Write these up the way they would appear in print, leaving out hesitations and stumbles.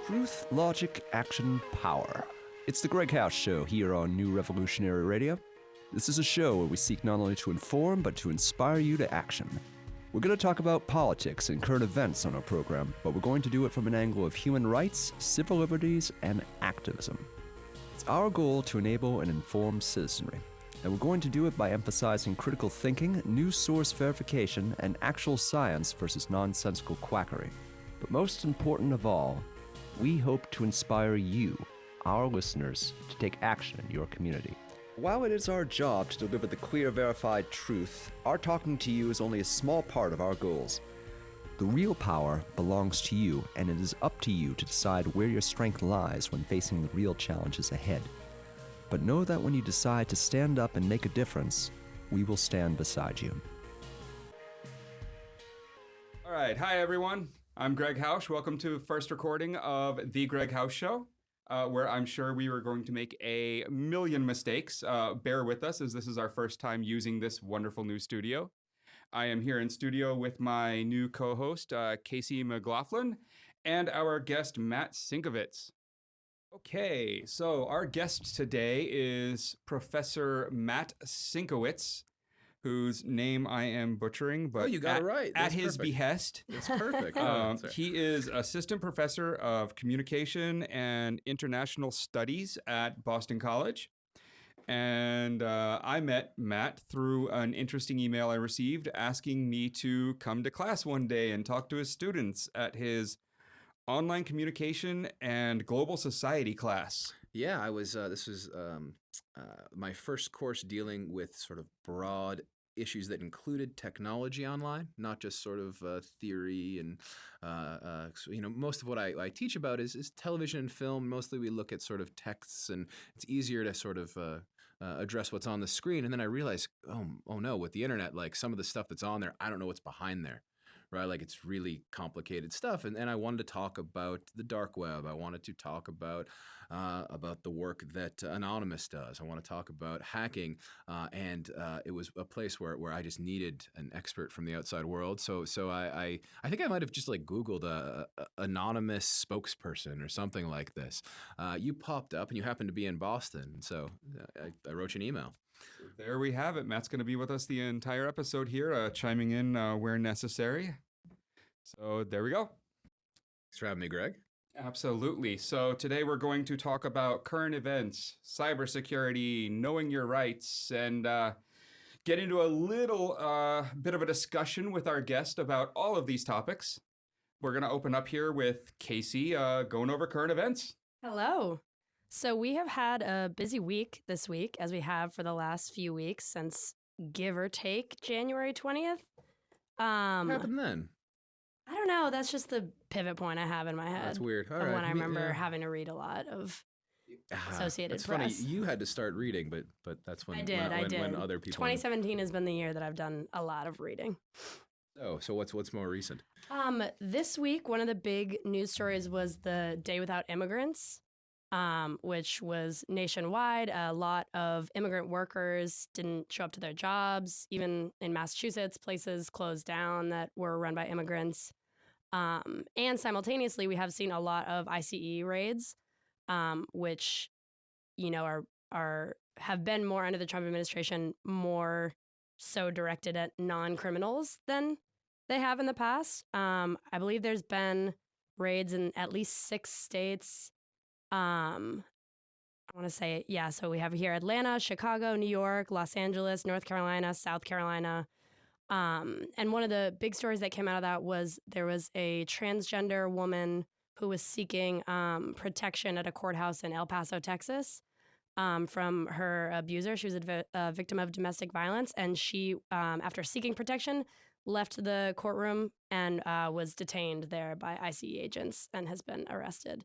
Truth, logic, action, power. It's the Gregg Housh Show here on New Revolutionary Radio. This is a show where we seek not only to inform, but to inspire you to action. We're going to talk about politics and current events on our program, but we're going to do it from an angle of human rights, civil liberties, and activism. It's our goal to enable an informed citizenry, and we're going to do it by emphasizing critical thinking, news source verification, and actual science versus nonsensical quackery. But most important of all, we hope to inspire you, our listeners, to take action in your community. While it is our job to deliver the clear, verified truth, our talking to you is only a small part of our goals. The real power belongs to you, and it is up to you to decide where your strength lies when facing the real challenges ahead. But know that when you decide to stand up and make a difference, we will stand beside you. All right. Hi, everyone. I'm Gregg Housh. Welcome to the first recording of The Gregg Housh Show, where I'm sure we were going to make a million mistakes. Bear with us, as this is our first time using this wonderful new studio. I am here in studio with my new co-host, Casey McLaughlin, and our guest, Matt Sienkiewicz. Okay, so our guest today is Professor Matt Sienkiewicz, whose name I am butchering, but you got it right. At his behest. That's perfect. That's right. He is assistant professor of communication and international studies at Boston College. And I met Matt through an interesting email I received asking me to come to class one day and talk to his students at his online communication and global society class. Yeah, I was. This was my first course dealing with sort of broad issues that included technology online, not just sort of theory and most of what I teach about is television and film. Mostly we look at sort of texts, and it's easier to sort of address what's on the screen. And then I realized, oh no, with the internet, like some of the stuff that's on there, I don't know what's behind there. Right, like it's really complicated stuff, and I wanted to talk about the dark web. I wanted to talk about the work that Anonymous does. I want to talk about hacking, and it was a place where I just needed an expert from the outside world. So I think I might have just like Googled a anonymous spokesperson or something like this. You popped up, and you happened to be in Boston, so I wrote you an email. There we have it. Matt's going to be with us the entire episode here, chiming in where necessary. So there we go. Thanks for having me, Greg. Absolutely. So today we're going to talk about current events, cybersecurity, knowing your rights, and get into a little bit of a discussion with our guest about all of these topics. We're going to open up here with Casey going over current events. Hello. So we have had a busy week this week, as we have for the last few weeks since, give or take, January 20th. What happened then? I don't know. That's just the pivot point I have in my head. That's weird. All of right. when I remember having to read a lot of Associated It's Press. funny. You had to start reading, but that's when I did. when other people. 2017 has been the year that I've done a lot of reading. So what's more recent? This week, one of the big news stories was the Day Without Immigrants, which was nationwide. A lot of immigrant workers didn't show up to their jobs. Even in Massachusetts, places closed down that were run by immigrants. And simultaneously, we have seen a lot of ICE raids, which, have been more under the Trump administration, more so directed at non-criminals than they have in the past. I believe there's been raids in at least 6 states. I want to say, yeah, so we have here Atlanta, Chicago, New York, Los Angeles, North Carolina, South Carolina. And one of the big stories that came out of that was there was a transgender woman who was seeking protection at a courthouse in El Paso, Texas, from her abuser. She was a victim of domestic violence, and she, after seeking protection, left the courtroom and was detained there by ICE agents and has been arrested.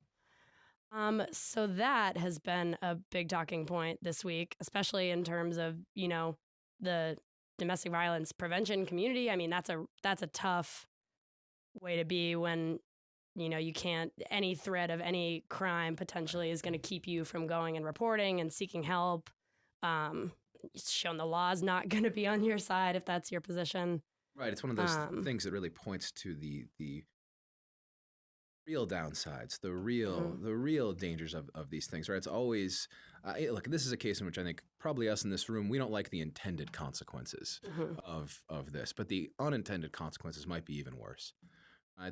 So that has been a big talking point this week, especially in terms of, the domestic violence prevention community. I mean, that's a tough way to be when, you can't, any threat of any crime potentially is going to keep you from going and reporting and seeking help. It's shown the law is not going to be on your side if that's your position. Right. It's one of those things that really points to the real downsides, the real dangers of these things, right? It's always look. This is a case in which I think probably us in this room, we don't like the intended consequences of this, but the unintended consequences might be even worse.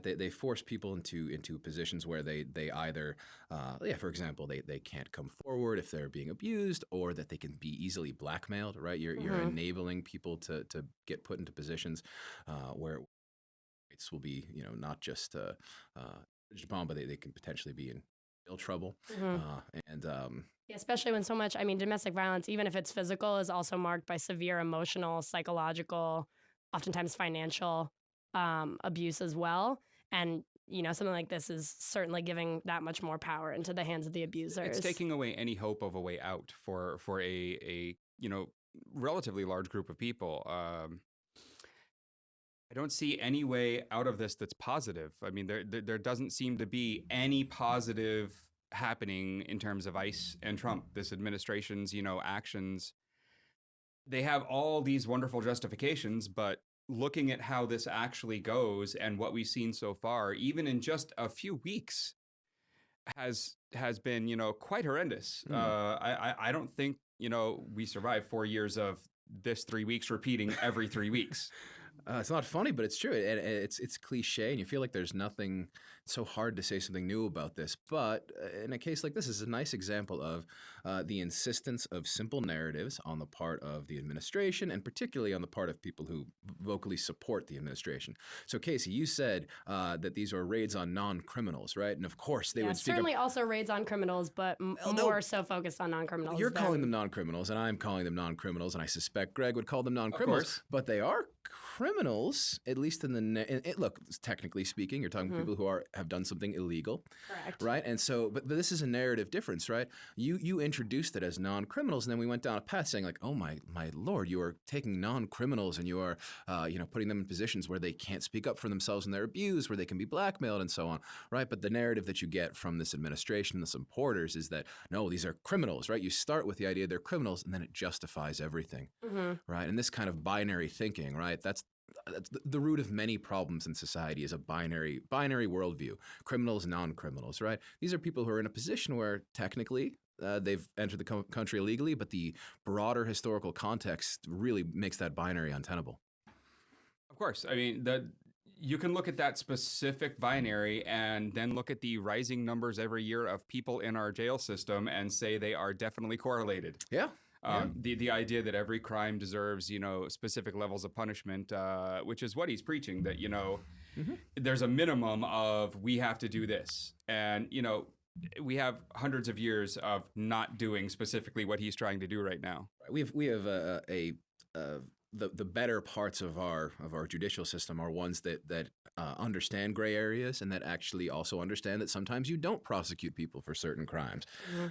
They force people into positions where they either, for example, they can't come forward if they're being abused, or that they can be easily blackmailed, right? You're enabling people to get put into positions where rights will be, not just judged upon, but they can potentially be in real trouble. And Yeah, especially when so much, I mean, domestic violence, even if it's physical, is also marked by severe emotional, psychological, oftentimes financial abuse as well. And, something like this is certainly giving that much more power into the hands of the abusers. It's taking away any hope of a way out for a relatively large group of people. I don't see any way out of this that's positive. I mean, there doesn't seem to be any positive happening in terms of ICE and Trump. This administration's, actions, they have all these wonderful justifications, but looking at how this actually goes and what we've seen so far, even in just a few weeks, has been, quite horrendous. I don't think, we survived 4 years of this 3 weeks repeating every 3 weeks. It's not funny, but it's true. It's cliche, and you feel like there's nothing so hard to say something new about this. But in a case like this is a nice example of the insistence of simple narratives on the part of the administration, and particularly on the part of people who vocally support the administration. So, Casey, you said that these are raids on non-criminals, right? And of course, they would speak certainly also raids on criminals, but more so focused on non-criminals. You're calling them non-criminals, and I'm calling them non-criminals, and I suspect Gregg would call them non-criminals. But they are criminals, at least in the look. Technically speaking, you're talking people who have done something illegal, correct? Right? And so, but this is a narrative difference, right? You introduced it as non-criminals, and then we went down a path saying like, oh my lord, you are taking non-criminals and you are putting them in positions where they can't speak up for themselves and they're abused, where they can be blackmailed and so on, right? But the narrative that you get from this administration, the supporters, is that no, these are criminals, right? You start with the idea they're criminals, and then it justifies everything, right? And this kind of binary thinking, right? That's the root of many problems in society, is a binary worldview. Criminals, non-criminals, right? These are people who are in a position where technically they've entered the country illegally, but the broader historical context really makes that binary untenable. Of course. I mean, you can look at that specific binary and then look at the rising numbers every year of people in our jail system and say they are definitely correlated. Yeah. The idea that every crime deserves, specific levels of punishment, which is what he's preaching, that, there's a minimum of we have to do this. And, we have hundreds of years of not doing specifically what he's trying to do right now. We have the better parts of our judicial system are ones that understand gray areas, and that actually also understand that sometimes you don't prosecute people for certain crimes,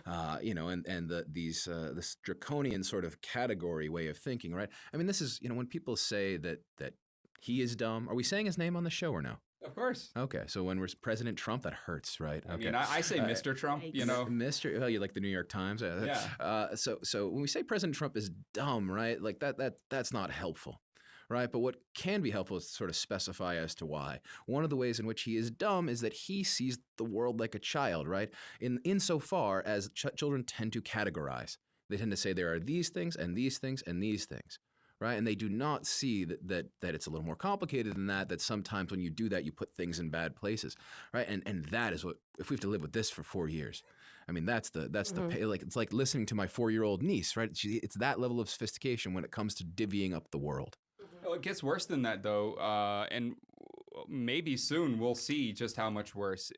and this draconian sort of category way of thinking, right? I mean, this is when people say that he is dumb. Are we saying his name on the show or no? Of course. Okay, so when we're President Trump, that hurts, right? Okay. I mean, I say Mr. Trump, Mr. Oh, you like the New York Times? Yeah. So when we say President Trump is dumb, right? Like that's not helpful, right? But what can be helpful is to sort of specify as to why. One of the ways in which he is dumb is that he sees the world like a child, right? Insofar as children tend to categorize. They tend to say there are these things and these things and these things. Right, and they do not see that it's a little more complicated than that. That sometimes when you do that, you put things in bad places, right? And that is what, if we have to live with this for 4 years, I mean that's the like it's like listening to my 4-year-old niece, right? It's that level of sophistication when it comes to divvying up the world. Well, it gets worse than that though, and maybe soon we'll see just how much worse.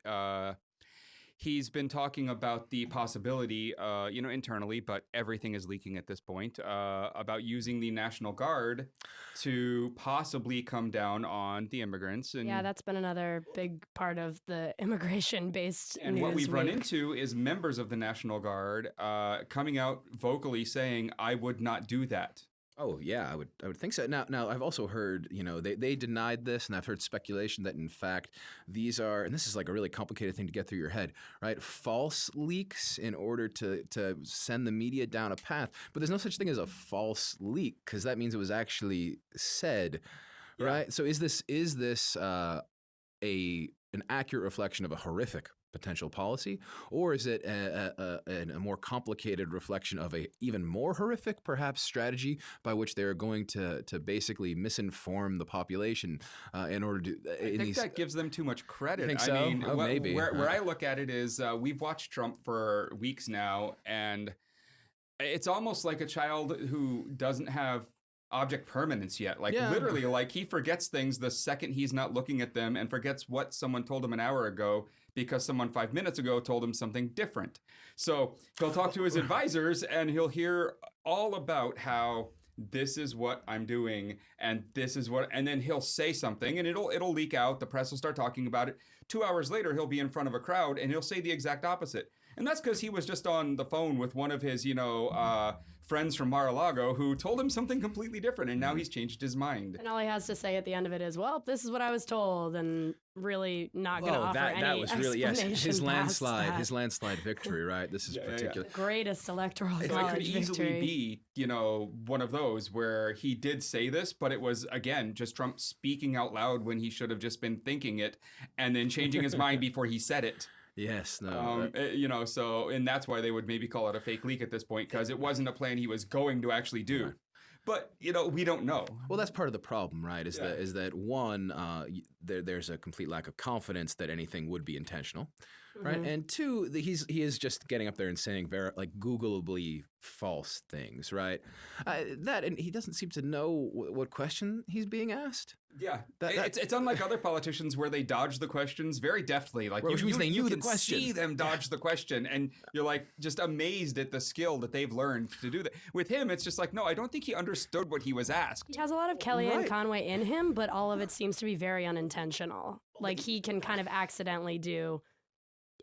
He's been talking about the possibility, internally, but everything is leaking at this point, about using the National Guard to possibly come down on the immigrants. And yeah, that's been another big part of the immigration-based And news what we've run week. into is members of the National Guard coming out vocally saying, I would not do that. Oh yeah, I would think so. Now I've also heard, they denied this, and I've heard speculation that in fact these are, and this is like a really complicated thing to get through your head, right? False leaks in order to send the media down a path. But there's no such thing as a false leak, because that means it was actually said, right? So is this a an accurate reflection of a horrific potential policy, or is it a more complicated reflection of a even more horrific, perhaps, strategy by which they are going to basically misinform the population in order to? I think that gives them too much credit. You think so? I mean, Maybe. Where I look at it is we've watched Trump for weeks now, and it's almost like a child who doesn't have object permanence yet. Like literally, like he forgets things the second he's not looking at them, and forgets what someone told him an hour ago because someone 5 minutes ago told him something different. So he'll talk to his advisors and he'll hear all about how this is what I'm doing and this is what, and then he'll say something and it'll leak out. The press will start talking about it. 2 hours later, he'll be in front of a crowd and he'll say the exact opposite. And that's because he was just on the phone with one of his, friends from Mar-a-Lago who told him something completely different, and now he's changed his mind. And all he has to say at the end of it is, well, this is what I was told, and really not going to offer any that was really, yes, his past landslide victory, right? This is particular. The greatest electoral It college could easily victory. be, one of those where he did say this, but it was, again, just Trump speaking out loud when he should have just been thinking it, and then changing his mind before he said it. Yes, no. So, and that's why they would maybe call it a fake leak at this point, because it wasn't a plan he was going to actually do. Right. But, we don't know. Well, that's part of the problem, right? Is that one, there's a complete lack of confidence that anything would be intentional, right? And two, he is just getting up there and saying Googleably false things, right? And he doesn't seem to know what question he's being asked. Yeah, it's unlike other politicians where they dodge the questions very deftly. Like which means they knew you the can question. See them dodge the question, and you're like just amazed at the skill that they've learned to do that. With him, it's just like, no, I don't think he understood what he was asked. He has a lot of Kellyanne Conway in him, but all of it seems to be very unintentional. Like he can kind of accidentally do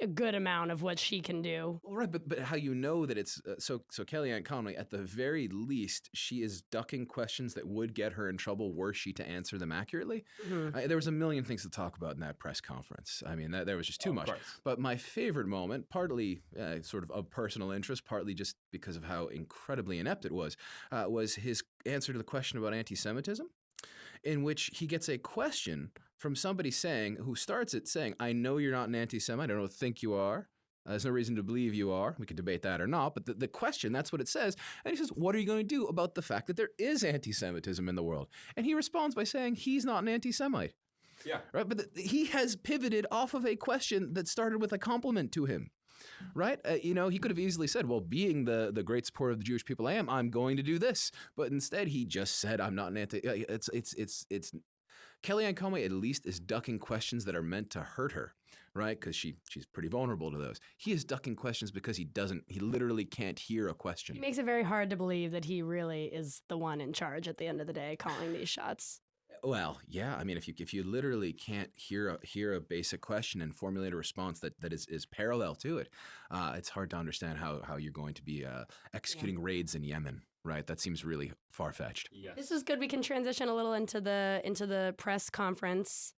a good amount of what she can do. Well, right, but how you know that it's so Kellyanne Conway, at the very least, she is ducking questions that would get her in trouble were she to answer them accurately. There was a million things to talk about in that press conference. I mean, there was just too much. But my favorite moment, partly sort of personal interest, partly just because of how incredibly inept it was his answer to the question about anti-Semitism, in which he gets a question from somebody who starts it saying, I know you're not an anti-Semite. I don't think you are. There's no reason to believe you are. We can debate that or not. But the question, that's what it says. And he says, what are you going to do about the fact that there is anti-Semitism in the world? And he responds by saying he's not an anti-Semite. Yeah. Right. But he has pivoted off of a question that started with a compliment to him. Right? He could have easily said, well, being the great supporter of the Jewish people I am, I'm going to do this. But instead, he just said, I'm not an anti. It's Kellyanne Conway at least is ducking questions that are meant to hurt her, right? Because she's pretty vulnerable to those. He is ducking questions because he literally can't hear a question. He makes it very hard to believe that he really is the one in charge at the end of the day calling these shots. Well, yeah. I mean, if you literally can't hear a basic question and formulate a response that is parallel to it, it's hard to understand how you're going to be executing raids in Yemen. Right, that seems really far-fetched. Yes. This is good. We can transition a little into the press conference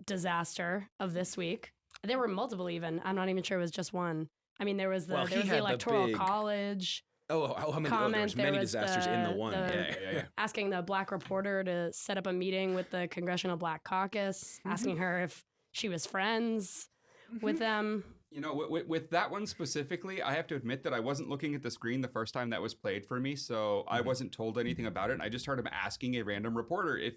disaster of this week. There were multiple even. I'm not even sure it was just one. I mean, there was the Electoral College. How many? There was many disasters in the one. Yeah. Asking the black reporter to set up a meeting with the Congressional Black Caucus, asking her if she was friends with them. With that one specifically, I have to admit that I wasn't looking at the screen the first time that was played for me, so I wasn't told anything about it. And I just heard him asking a random reporter if,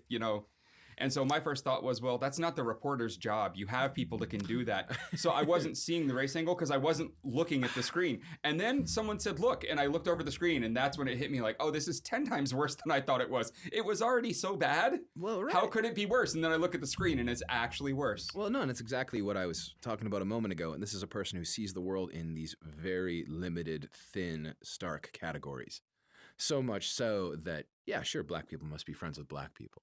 And so my first thought was, well, that's not the reporter's job. You have people that can do that. So I wasn't seeing the race angle because I wasn't looking at the screen. And then someone said, look, and I looked over the screen, and that's when it hit me like, oh, this is 10 times worse than I thought it was. It was already so bad. Well, right. How could it be worse? And then I look at the screen, and it's actually worse. Well, no, and it's exactly what I was talking about a moment ago. And this is a person who sees the world in these very limited, thin, stark categories. So much so that, yeah, sure, black people must be friends with black people.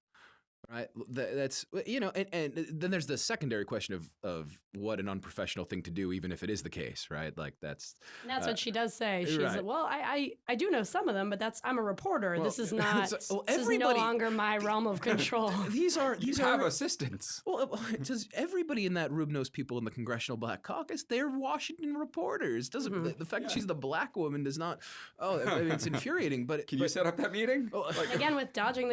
Right. That's, and then there's the secondary question of what an unprofessional thing to do, even if it is the case. Right. Like that's what she does say. She's like, well, I do know some of them, but I'm a reporter. Well, this is not, this is no longer my realm of control. These are assistants. Well, does everybody in that room knows people in the Congressional Black Caucus? They're Washington reporters. Doesn't the fact that she's the black woman does not, it's infuriating. But can you set up that meeting? Again, with dodging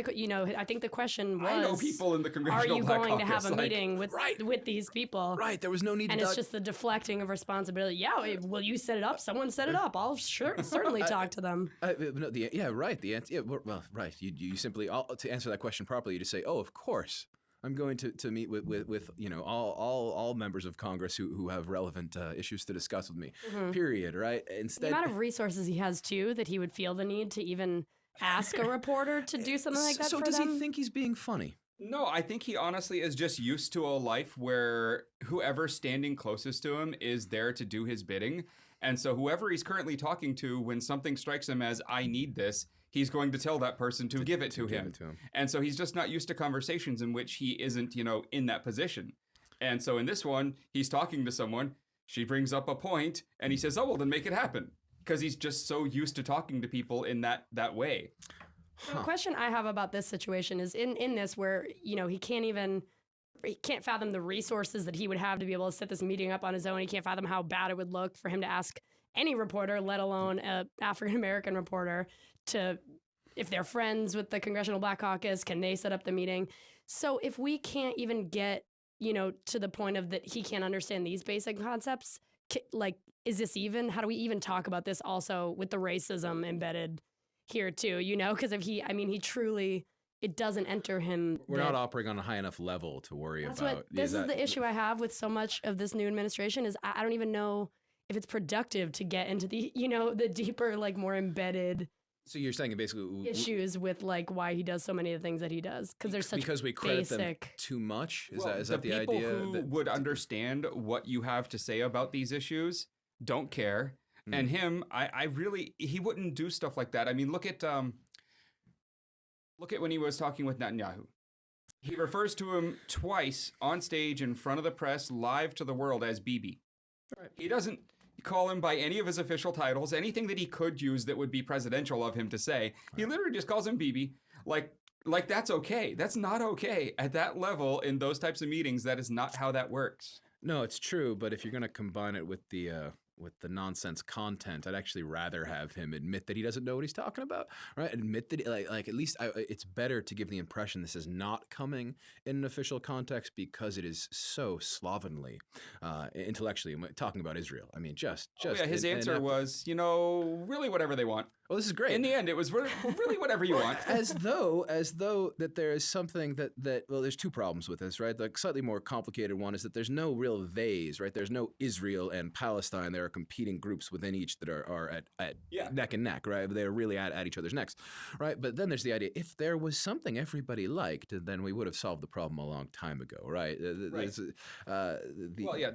I think the question was, no people in the are congressional you Black going to have Caucus, a like, meeting with these people? Right. There was no need And to. it's just the deflecting of responsibility. Yeah, well, you set it up. Someone set it up. I'll certainly talk to them. No, right. The answer. Yeah, well, right. You simply to answer that question properly, you just say, "Oh, of course, I'm going to meet with all members of Congress who have relevant issues to discuss with me." Period. Right. The Instead, amount of resources he has too that he would feel the need to even ask a reporter to do something like that so for does them. he think he's being funny? No, I think he honestly is just used to a life where whoever's standing closest to him is there to do his bidding. And so whoever he's currently talking to, when something strikes him as, I need this, he's going to tell that person to give it to him. And so he's just not used to conversations in which he isn't, in that position. And so in this one, he's talking to someone, she brings up a point, and he says, oh, well, then make it happen. Because he's just so used to talking to people in that way. The question I have about this situation is in this where, he can't fathom the resources that he would have to be able to set this meeting up on his own. He can't fathom how bad it would look for him to ask any reporter, let alone an African-American reporter, if they're friends with the Congressional Black Caucus, can they set up the meeting? So if we can't even get, to the point of that he can't understand these basic concepts, is this even, how do we even talk about this also with the racism embedded here too, because if he truly, it doesn't enter him. We're not operating on a high enough level to worry about. This is the issue I have with so much of this new administration is I don't even know if it's productive to get into the, the deeper, more embedded. So you're saying basically issues with why he does so many of the things that he does because there's such because we credit them too much. Is that the idea? The people who would understand what you have to say about these issues don't care. And him, he wouldn't do stuff like that. I mean, look at when he was talking with Netanyahu. He refers to him twice on stage in front of the press, live to the world as Bibi. Right. He doesn't call him by any of his official titles, anything that he could use that would be presidential of him to say. Right. He literally just calls him Bibi. Like that's okay. That's not okay. At that level, in those types of meetings, that is not how that works. No, it's true. But if you're going to combine it with the nonsense content, I'd actually rather have him admit that he doesn't know what he's talking about, right? Admit that, at least it's better to give the impression this is not coming in an official context because it is so slovenly, intellectually. Talking about Israel, I mean, his answer was, really whatever they want. Well, this is great. In the end, it was really whatever you want. As though that there is something that well, there's two problems with this, right? The slightly more complicated one is that there's no real theys, right? There's no Israel and Palestine. There are competing groups within each that are at neck and neck, right? They're really at each other's necks, right? But then there's the idea, if there was something everybody liked, then we would have solved the problem a long time ago, right?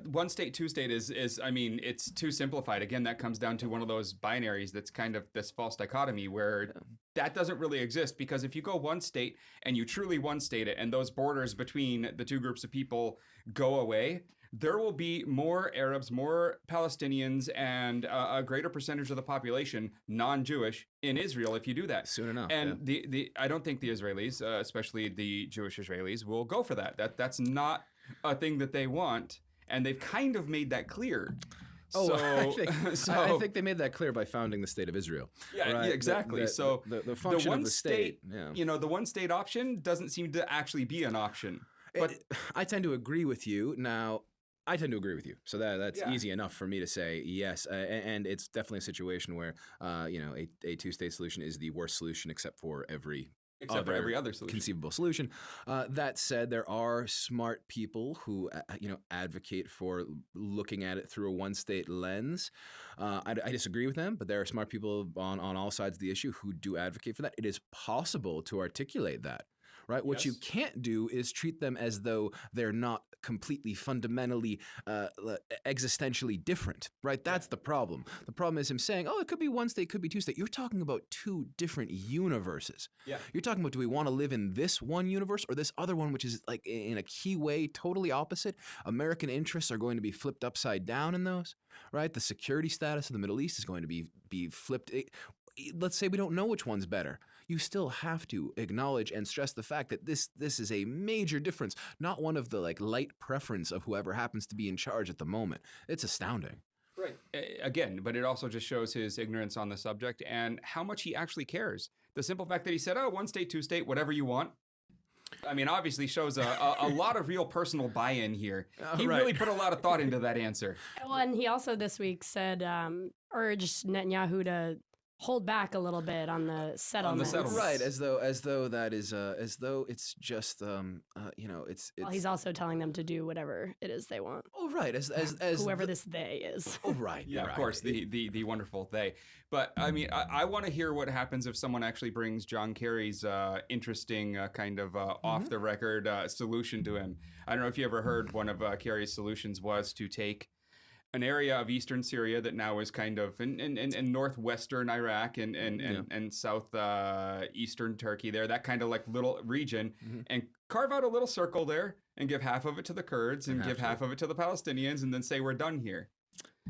One state, two state is I mean, it's too simplified. Again, that comes down to one of those binaries that's kind of this false dichotomy where that doesn't really exist, because if you go one state and you truly one state it and those borders between the two groups of people go away, there will be more Arabs, more Palestinians, and a greater percentage of the population non-Jewish in Israel if you do that. Soon enough. And I don't think the Israelis, especially the Jewish Israelis, will go for that. That's not a thing that they want, and they've kind of made that clear. I think they made that clear by founding the State of Israel. Yeah, right? yeah, exactly. The function one of the state, the one state option doesn't seem to actually be an option. But I tend to agree with you. Now, I tend to agree with you. So that's easy enough for me to say yes. And it's definitely a situation where, a two-state solution is the worst solution except for every other solution. Conceivable solution. That said, there are smart people who advocate for looking at it through a one-state lens. I disagree with them, but there are smart people on all sides of the issue who do advocate for that. It is possible to articulate that. Right? What you can't do is treat them as though they're not completely, fundamentally, existentially different. Right? That's the problem. The problem is him saying, it could be one state, could be two state. You're talking about two different universes. Yeah. You're talking about, do we want to live in this one universe or this other one, which is like in a key way totally opposite? American interests are going to be flipped upside down in those. Right? The security status of the Middle East is going to be flipped. Let's say we don't know which one's better. You still have to acknowledge and stress the fact that this is a major difference, not one of the light preference of whoever happens to be in charge at the moment. It's astounding. Right. Again, but it also just shows his ignorance on the subject and how much he actually cares. The simple fact that he said, one state, two state, whatever you want. I mean, obviously shows a lot of real personal buy-in here. He Right. really put a lot of thought into that answer. Well, and he also this week said, urged Netanyahu to hold back a little bit on the settlements. settlements. Right, as though that is as though it's just it's Well, he's also telling them to do whatever it is they want. oh right as Whoever this they is. oh right Yeah, right. of course, the wonderful they. But I mean, I want to hear what happens if someone actually brings John Kerry's interesting kind of off the record solution to him. I don't know if you ever heard one of Kerry's solutions was to take an area of eastern Syria that now is kind of in northwestern Iraq and south eastern Turkey there, that kind of like little region, and carve out a little circle there and give half of it to the Kurds and give half of it to the Palestinians and then say we're done here.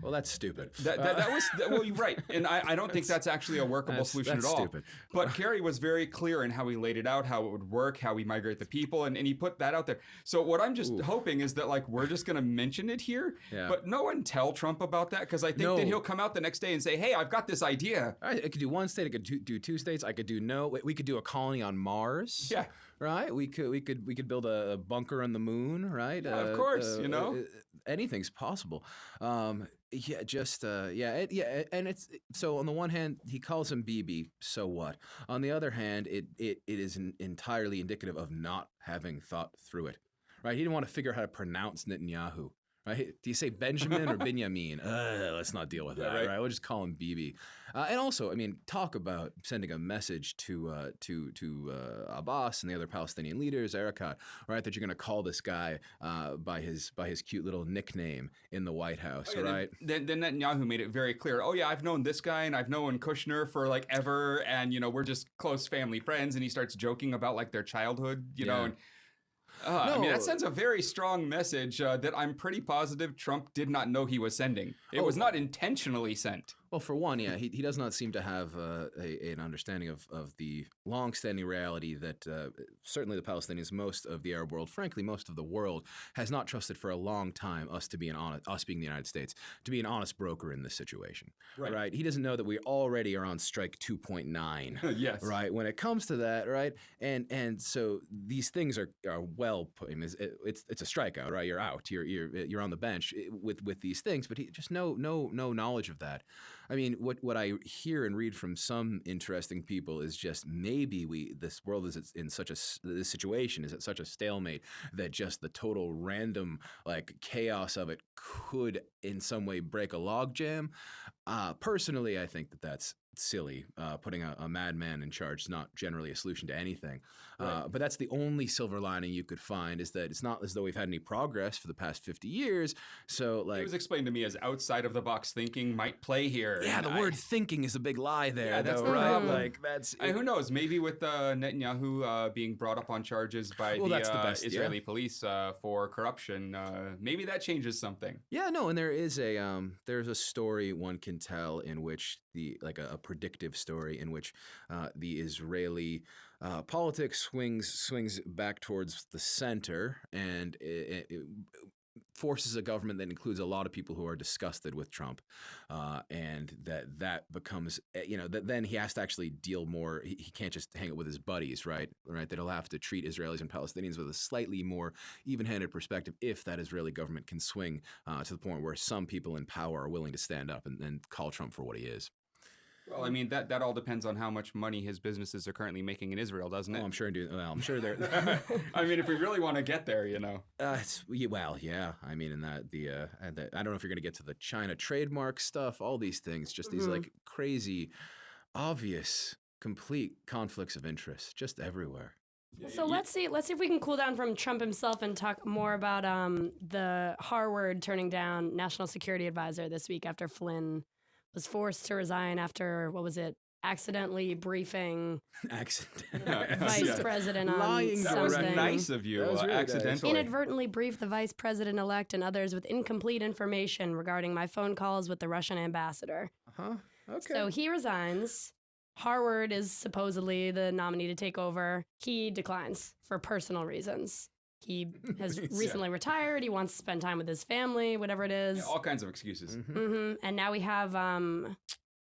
Well, that's stupid. Well, you're right. And I don't think that's actually a workable solution that's at all. stupid. But Kerry was very clear in how he laid it out, how it would work, how we migrate the people, and he put that out there. So what I'm just hoping is that like we're just going to mention it here, but no one tell Trump about that, because I think that he'll come out the next day and say, hey, I've got this idea. I could do one state. I could do two states. I could do we could do a colony on Mars. Yeah. Right. We could build a bunker on the moon. Right. Yeah, of course. Anything's possible. And it's so on the one hand he calls him Bibi, so what? On the other hand, it is entirely indicative of not having thought through it. Right. He didn't want to figure out how to pronounce Netanyahu. Right? Do you say Benjamin or Binyamin? Let's not deal with that. Right? We'll just call him Bibi. And also, I mean, talk about sending a message to Abbas and the other Palestinian leaders, Erekat, right? That you're going to call this guy by his cute little nickname in the White House, right? Then Netanyahu made it very clear. Oh yeah, I've known this guy and I've known Kushner for like ever, and we're just close family friends. And he starts joking about like their childhood, know. And, I mean, that sends a very strong message that I'm pretty positive Trump did not know he was sending. It was not intentionally sent. Well, for one, yeah, he does not seem to have an understanding of the long-standing reality that certainly the Palestinians, most of the Arab world, frankly, most of the world, has not trusted for a long time us being the United States, to be an honest broker in this situation. Right? He doesn't know that we already are on strike 2.9. Yes. Right? When it comes to that, right? And so these things are well put. I mean, it's a strikeout, right? You're out. You're on the bench with these things, but he just no knowledge of that. I mean, what I hear and read from some interesting people is just maybe this world is in this situation is at such a stalemate that just the total random like chaos of it could in some way break a logjam. Personally, I think that's silly. Putting a madman in charge is not generally a solution to anything. But that's the only silver lining you could find, is that it's not as though we've had any progress for the past 50 years. So like, it was explained to me as outside of the box thinking might play here. Yeah, the word thinking is a big lie there. Yeah, that's though, the right? problem. Like that's who knows? Maybe with Netanyahu being brought up on charges by that's the best, Israeli police for corruption, maybe that changes something. Yeah, no, and there's a story one can tell in which a predictive story in which the Israeli politics swings back towards the center, and it forces a government that includes a lot of people who are disgusted with Trump, and that becomes that then he has to actually deal more. He can't just hang it with his buddies, right? That he'll have to treat Israelis and Palestinians with a slightly more even-handed perspective if that Israeli government can swing to the point where some people in power are willing to stand up and call Trump for what he is. Well, I mean, that all depends on how much money his businesses are currently making in Israel, doesn't it? Oh, I'm sure they're. I mean, if we really want to get there, yeah. I mean, in that I don't know if you're going to get to the China trademark stuff, all these things, just these like crazy, obvious, complete conflicts of interest, just everywhere. So let's see if we can cool down from Trump himself and talk more about the Harvard turning down National Security Advisor this week after Flynn was forced to resign after, accidentally briefing vice president on Lying that was something. nice of you. That was really Accidentally. Inadvertently briefed the vice president-elect and others with incomplete information regarding my phone calls with the Russian ambassador. Okay. So he resigns. Harvard is supposedly the nominee to take over. He declines for personal reasons. He has recently retired. He wants to spend time with his family, whatever it is. Yeah, all kinds of excuses. And now we have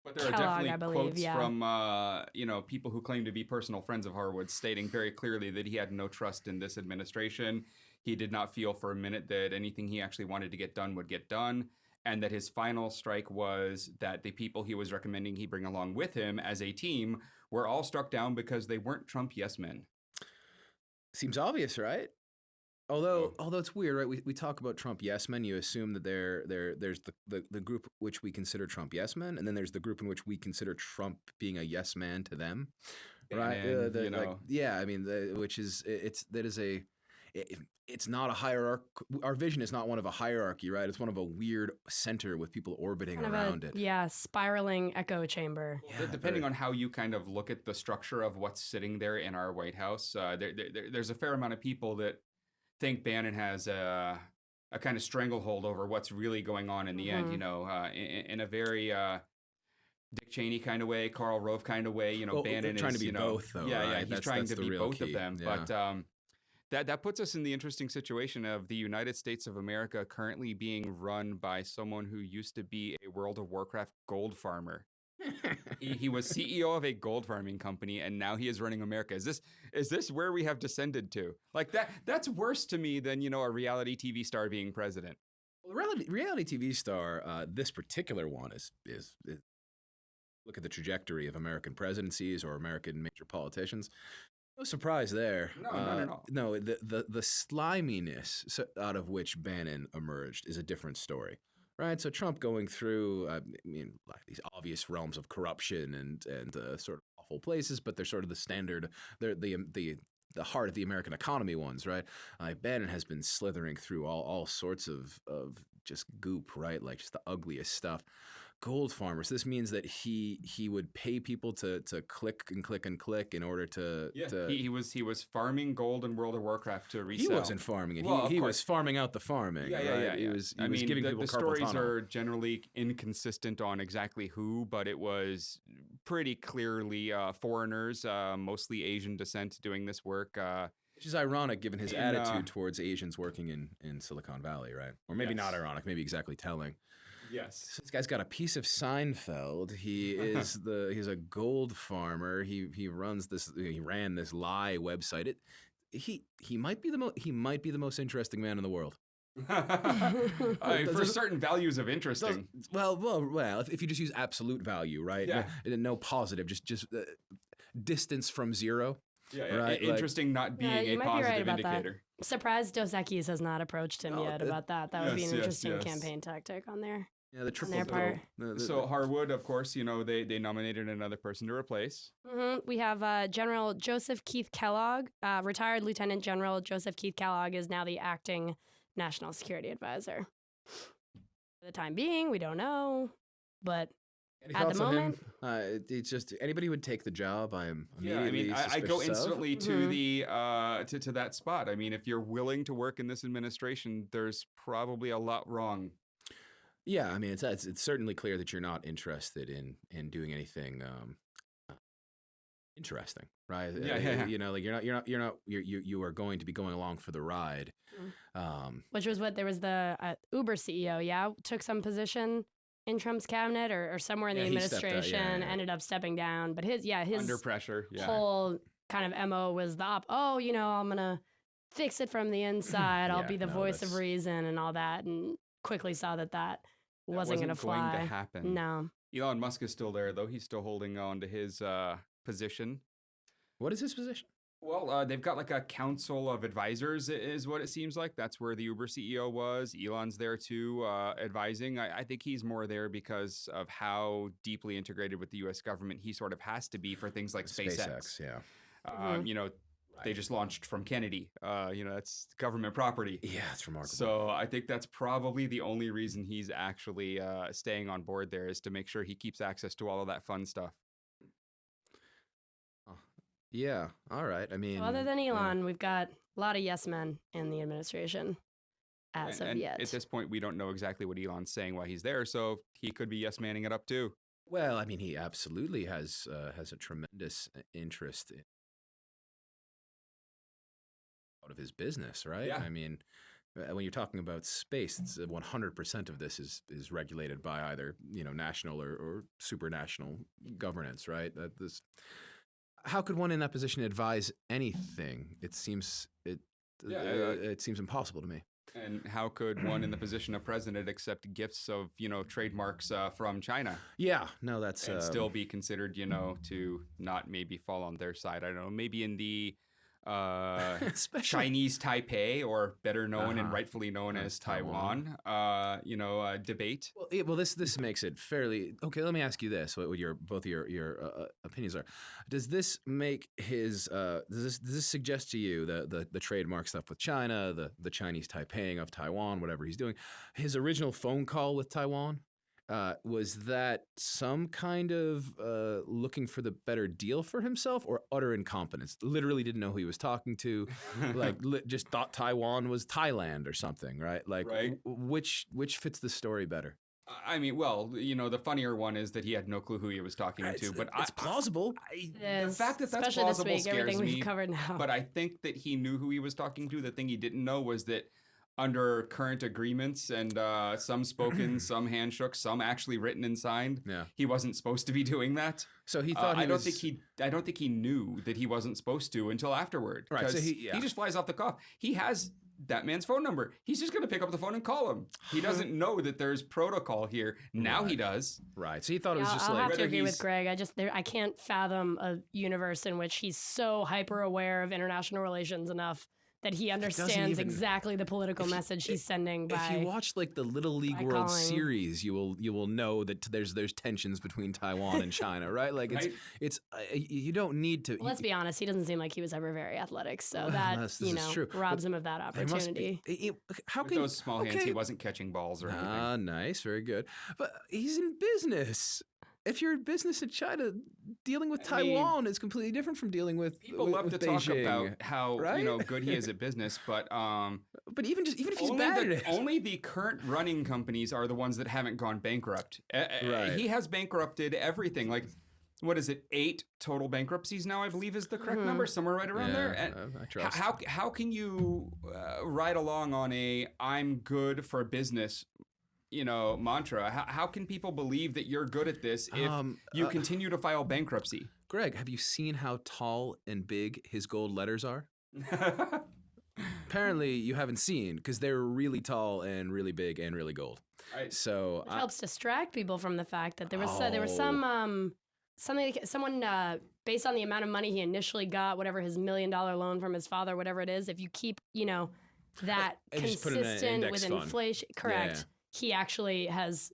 But there are Kellogg, definitely I believe, quotes yeah. from people who claim to be personal friends of Harwood stating very clearly that he had no trust in this administration. He did not feel for a minute that anything he actually wanted to get done would get done, and that his final strike was that the people he was recommending he bring along with him as a team were all struck down because they weren't Trump yes men. Seems obvious, right? Although it's weird, right? We talk about Trump yes men. You assume that there's the group which we consider Trump yes men, and then there's the group in which we consider Trump being a yes man to them, right? And, yeah, I mean, it's not a hierarchy. Our vision is not one of a hierarchy, right? It's one of a weird center with people orbiting around it. Yeah, spiraling echo chamber. Yeah, depending on how you kind of look at the structure of what's sitting there in our White House, there's a fair amount of people that think Bannon has a kind of stranglehold over what's really going on in the end, in a very Dick Cheney kind of way, Karl Rove kind of way. Bannon trying is to be both, though. Yeah, right? yeah, he's trying to the be real both key. of them. Yeah. But that puts us in the interesting situation of the United States of America currently being run by someone who used to be a World of Warcraft gold farmer. He was CEO of a gold farming company, and now he is running America. Is this where we have descended to? Like that's worse to me than a reality TV star being president. Well, reality TV star, this particular one is look at the trajectory of American presidencies or American major politicians. No surprise there. No, not at all. No, the sliminess out of which Bannon emerged is a different story. Right, so Trump going through, like these obvious realms of corruption and sort of awful places, but they're sort of the standard, they're the heart of the American economy ones, right? Bannon has been slithering through all sorts of just goop, right? Like just the ugliest stuff. Gold farmers. This means that he would pay people to click and click and click in order to. Yeah, he was farming gold in World of Warcraft to resell. He wasn't farming it. Well, he was farming out the farming. Yeah. He was I mean, giving the people carpal stories tunnel. are generally inconsistent on exactly who, but it was pretty clearly foreigners, mostly Asian descent, doing this work. Which is ironic given his attitude towards Asians working in Silicon Valley, right? Or maybe not ironic, maybe exactly telling. Yes. So this guy's got a piece of Seinfeld. He is he's a gold farmer. He ran this lie website. He might be the most interesting man in the world. For certain values of interesting. Well, if you just use absolute value, right? Yeah. No positive, just distance from zero. Yeah. Right, interesting not being you a might be right positive about indicator. That. Surprised Dos Equis has not approached him yet about that. That would be an interesting yes. campaign tactic on there. Yeah, the triple their part. So Harwood, of course, they nominated another person to replace. We have General Joseph Keith Kellogg, retired Lieutenant General Joseph Keith Kellogg is now the acting National Security Advisor. For the time being, we don't know, but Any at thoughts the on moment, him? It's just anybody who would take the job. I am Yeah, immediately I go suspicious of. instantly to the to that spot. I mean, if you're willing to work in this administration, there's probably a lot wrong. Yeah, I mean, it's certainly clear that you're not interested in doing anything interesting, right? Yeah. Like you are going to be going along for the ride. which was what there was the Uber CEO, took some position in Trump's cabinet or somewhere in the Yeah, he stepped out, administration, yeah. ended up stepping down. But his Under pressure. Yeah. whole kind of MO was I'm gonna fix it from the inside. I'll Yeah, be the no, voice of that's- reason and all that, and quickly saw that wasn't gonna going fly. to happen. No. Elon Musk is still there, though. He's still holding on to his position. What is his position? Well, they've got like a council of advisors, is what it seems like. That's where the Uber CEO was. Elon's there too, advising. I think he's more there because of how deeply integrated with the U.S. government he sort of has to be for things like SpaceX. Yeah. They just launched from Kennedy. That's government property. Yeah, it's remarkable. So I think that's probably the only reason he's actually staying on board there, is to make sure he keeps access to all of that fun stuff. Yeah. All right. I mean, So other than Elon, we've got a lot of yes men in the administration as of And yet. at this point, we don't know exactly what Elon's saying while he's there, so he could be yes manning it up too. Well, I mean, he absolutely has a tremendous interest out of his business, right? Yeah. I mean, when you're talking about space, it's 100% of this is regulated by either national or supranational governance, right? How could one in that position advise anything? It seems it seems impossible to me. And how could one in the position of president accept gifts of, trademarks from China? Yeah, no, that's and still be considered, to not maybe fall on their side. I don't know, maybe in the Chinese Taipei, or better known and rightfully known as Taiwan, debate. Well, this makes it fairly okay. Let me ask you this: what both of your opinions are? Does this make his? Does this suggest to you the trademark stuff with China, the Chinese Taipeiing of Taiwan, whatever he's doing, his original phone call with Taiwan? Was that some kind of looking for the better deal for himself, or utter incompetence? Literally didn't know who he was talking to, just thought Taiwan was Thailand or something, right? Right. Which fits the story better? I mean, well, the funnier one is that he had no clue who he was talking to, but it's plausible. The fact that that's especially plausible this week, scares everything me. we've covered now. But I think that he knew who he was talking to. The thing he didn't know was that under current agreements and some spoken, some handshook, some actually written and signed, he wasn't supposed to be doing that. So he thought I don't think he knew that he wasn't supposed to until afterward. Right. So he just flies off the cuff. He has that man's phone number. He's just going to pick up the phone and call him. He doesn't know that there's protocol here. Now he does. Right. So he thought it was just I'll like... have to agree with Greg. I can't fathom a universe in which he's so hyper aware of international relations enough that he understands exactly the political message he's sending by. If you watch the Little League World Series, you will know that there's tensions between Taiwan and China, right? It's you don't need to. Well, let's be honest. He doesn't seem like he was ever very athletic, so that robs him of that opportunity. How can those small hands? He wasn't catching balls or anything. Ah, nice, very good. But he's in business. If you're in business in China, dealing with Taiwan is completely different from dealing with people with, love with to Beijing, talk about how good he is at business, but even if he's bad at it, only the current running companies are the ones that haven't gone bankrupt. Right. He has bankrupted everything. What is it? 8 total bankruptcies now, I believe is the correct number, somewhere right around there. And I trust. How can you ride along on a "I'm good for business" mantra? How can people believe that you're good at this if you continue to file bankruptcy? Greg, have you seen how tall and big his gold letters are? Apparently you haven't seen, because they're really tall and really big and really gold. So it helps distract people from the fact that there was someone based on the amount of money he initially got, whatever his $1 million loan from his father, whatever it is, if you keep that consistent with inflation, correct. Yeah. He actually has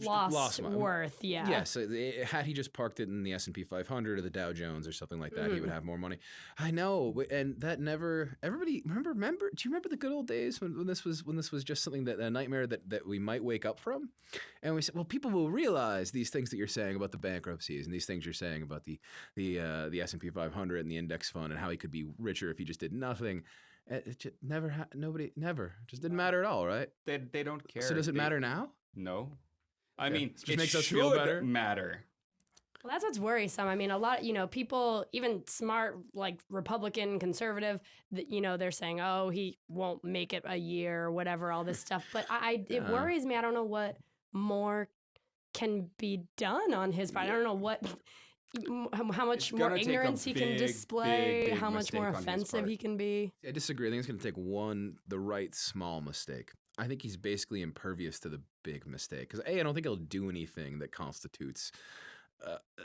lost worth. Yeah. Yes. Had he just parked it in the S&P 500 or the Dow Jones or something like that, he would have more money. I know, and that never. Everybody remember? Do you remember the good old days when this was just something a nightmare that we might wake up from? And we said, well, people will realize these things that you're saying about the bankruptcies and these things you're saying about the S&P 500 and the index fund and how he could be richer if he just did nothing. It just never. Nobody never. It just didn't matter at all, right? They don't care. So does it matter now? No. I mean, it just makes us feel better. Matter. Well, that's what's worrisome. I mean, a lot, people, even smart, Republican, conservative, they're saying, oh, he won't make it a year or whatever, all this stuff. But it worries me. I don't know what more can be done on his part. I don't know how much more ignorance he can display, big how much more offensive he can be. I disagree. I think it's going to take the right small mistake. I think he's basically impervious to the big mistake. Because I don't think he'll do anything that constitutes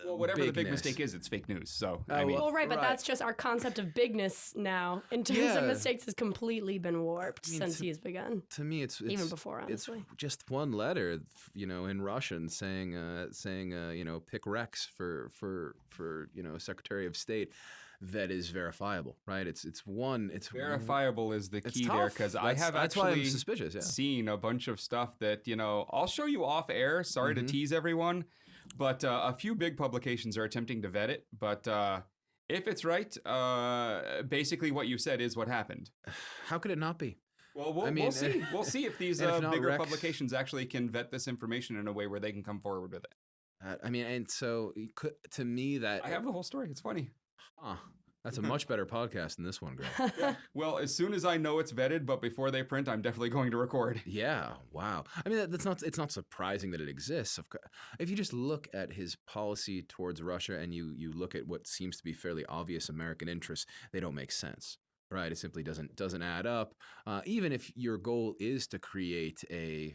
whatever bigness. The big mistake is, it's fake news. So right, but that's just our concept of bigness now. In terms of mistakes, has completely been warped since he's begun. To me, it's even before, honestly. It's just one letter, in Russian saying pick Rex for Secretary of State. That is verifiable, right? It's verifiable is the key there, because I have that's why I'm actually suspicious, seen a bunch of stuff that I'll show you off air. Sorry to tease everyone, but a few big publications are attempting to vet it. But if it's right, basically what you said is what happened. How could it not be? Well, we'll see. We'll see if these bigger publications actually can vet this information in a way where they can come forward with it. And so to me that I have the whole story. It's funny. That's a much better podcast than this one, Greg. Well, as soon as I know it's vetted, but before they print, I'm definitely going to record. Yeah, wow. I mean, it's not surprising that it exists. If you just look at his policy towards Russia and you look at what seems to be fairly obvious American interests, they don't make sense. Right, it simply doesn't add up. Even if your goal is to create a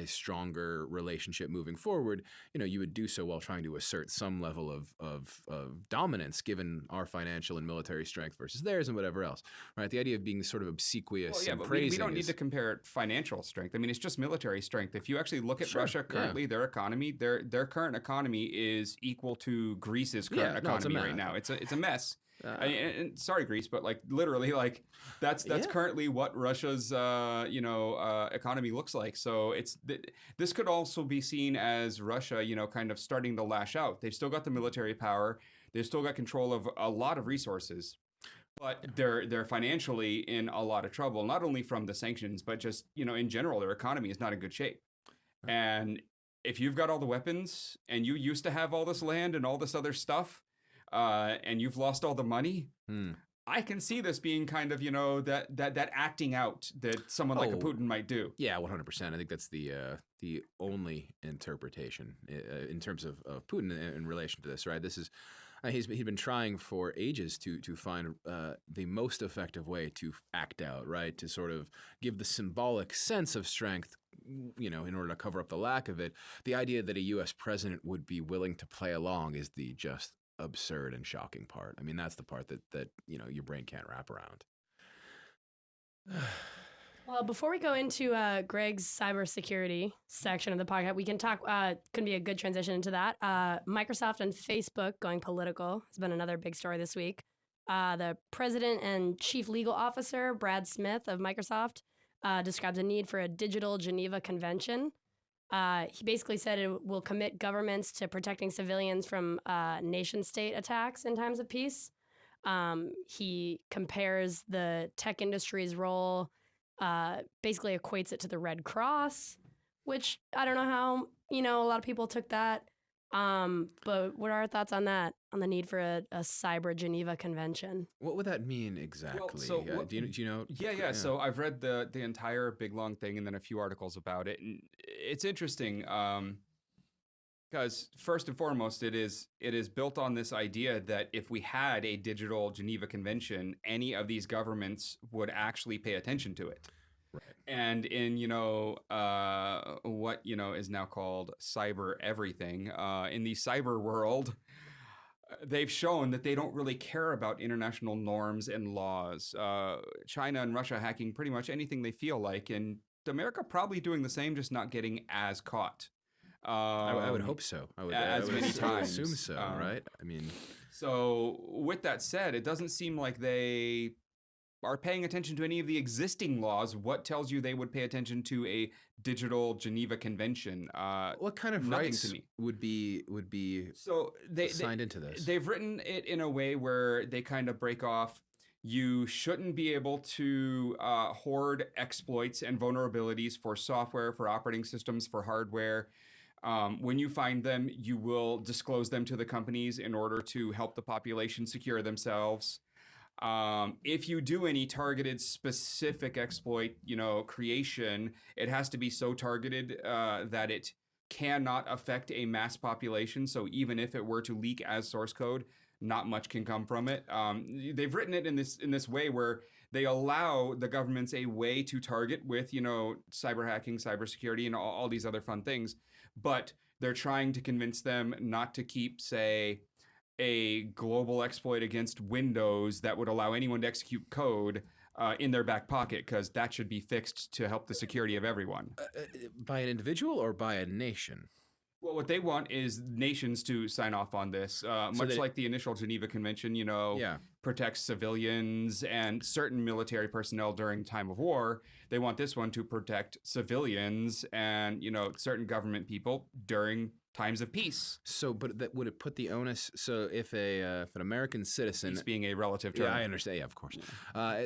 stronger relationship moving forward, you would do so while trying to assert some level of dominance, given our financial and military strength versus theirs, and whatever else. Right, the idea of being sort of obsequious and but praising. We don't need to compare financial strength. I mean, it's just military strength. If you actually look at Russia currently, their economy, their current economy is equal to Greece's current economy right now. It's a mess. And sorry, Greece, but literally, that's currently what Russia's economy looks like. So this could also be seen as Russia, kind of starting to lash out. They've still got the military power. They've still got control of a lot of resources, but they're financially in a lot of trouble. Not only from the sanctions, but just in general, their economy is not in good shape. And if you've got all the weapons and you used to have all this land and all this other stuff, and you've lost all the money, I can see this being kind of, that acting out that someone like a Putin might do. Yeah, 100%. I think that's the only interpretation in terms of Putin in relation to this, right? This is he's been trying for ages to find the most effective way to act out, right? To sort of give the symbolic sense of strength, in order to cover up the lack of it. The idea that a U.S. president would be willing to play along is the just absurd and shocking part. I mean, that's the part that your brain can't wrap around. Well, before we go into Gregg's cybersecurity section of the podcast, we can talk. Could be a good transition into that. Microsoft and Facebook going political has been another big story this week. The president and chief legal officer, Brad Smith of Microsoft, describes a need for a digital Geneva Convention. He basically said it will commit governments to protecting civilians from nation-state attacks in times of peace. He compares the tech industry's role, basically equates it to the Red Cross, which I don't know how, a lot of people took that. But what are our thoughts on that, on the need for a cyber Geneva Convention? What would that mean exactly? Well, do you know? Yeah. So I've read the entire big long thing and then a few articles about it, and it's interesting because first and foremost, it is built on this idea that if we had a digital Geneva Convention, any of these governments would actually pay attention to it. Right. And in what is now called cyber everything, in the cyber world, they've shown that they don't really care about international norms and laws. China and Russia hacking pretty much anything they feel like, and America probably doing the same, just not getting as caught. I would hope so. I would assume so, right? I mean, so with that said, it doesn't seem like they are paying attention to any of the existing laws. What tells you they would pay attention to a digital Geneva Convention? What kind of rights would be so they signed into this? They've written it in a way where they kind of break off. You shouldn't be able to hoard exploits and vulnerabilities for software, for operating systems, for hardware. When you find them, you will disclose them to the companies in order to help the population secure themselves. If you do any targeted specific exploit, creation, it has to be so targeted that it cannot affect a mass population. So even if it were to leak as source code, not much can come from it. They've written it in this way where they allow the governments a way to target with, cyber hacking, cybersecurity, and all these other fun things. But they're trying to convince them not to keep, say, a global exploit against Windows that would allow anyone to execute code in their back pocket, because that should be fixed to help the security of everyone. By an individual or by a nation? Well, what they want is nations to sign off on this, much like the initial Geneva Convention, protects civilians and certain military personnel during time of war. They want this one to protect civilians and, certain government people during times of peace. So, but that would it put the onus? So, if an American citizen, Peace being a relative term. yeah, I understand. Yeah, of course.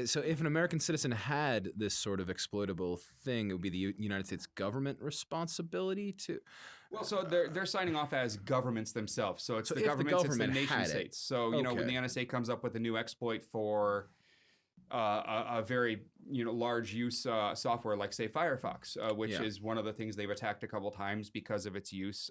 So, if an American citizen had this sort of exploitable thing, it would be the United States government responsibility to. Well, so they're signing off as governments themselves. So it's So the if the governments, it's the government nation had it, states. So when okay. the NSA comes up with a new exploit for a very large use software like say Firefox, which Yeah. is one of the things they've attacked a couple times because of its use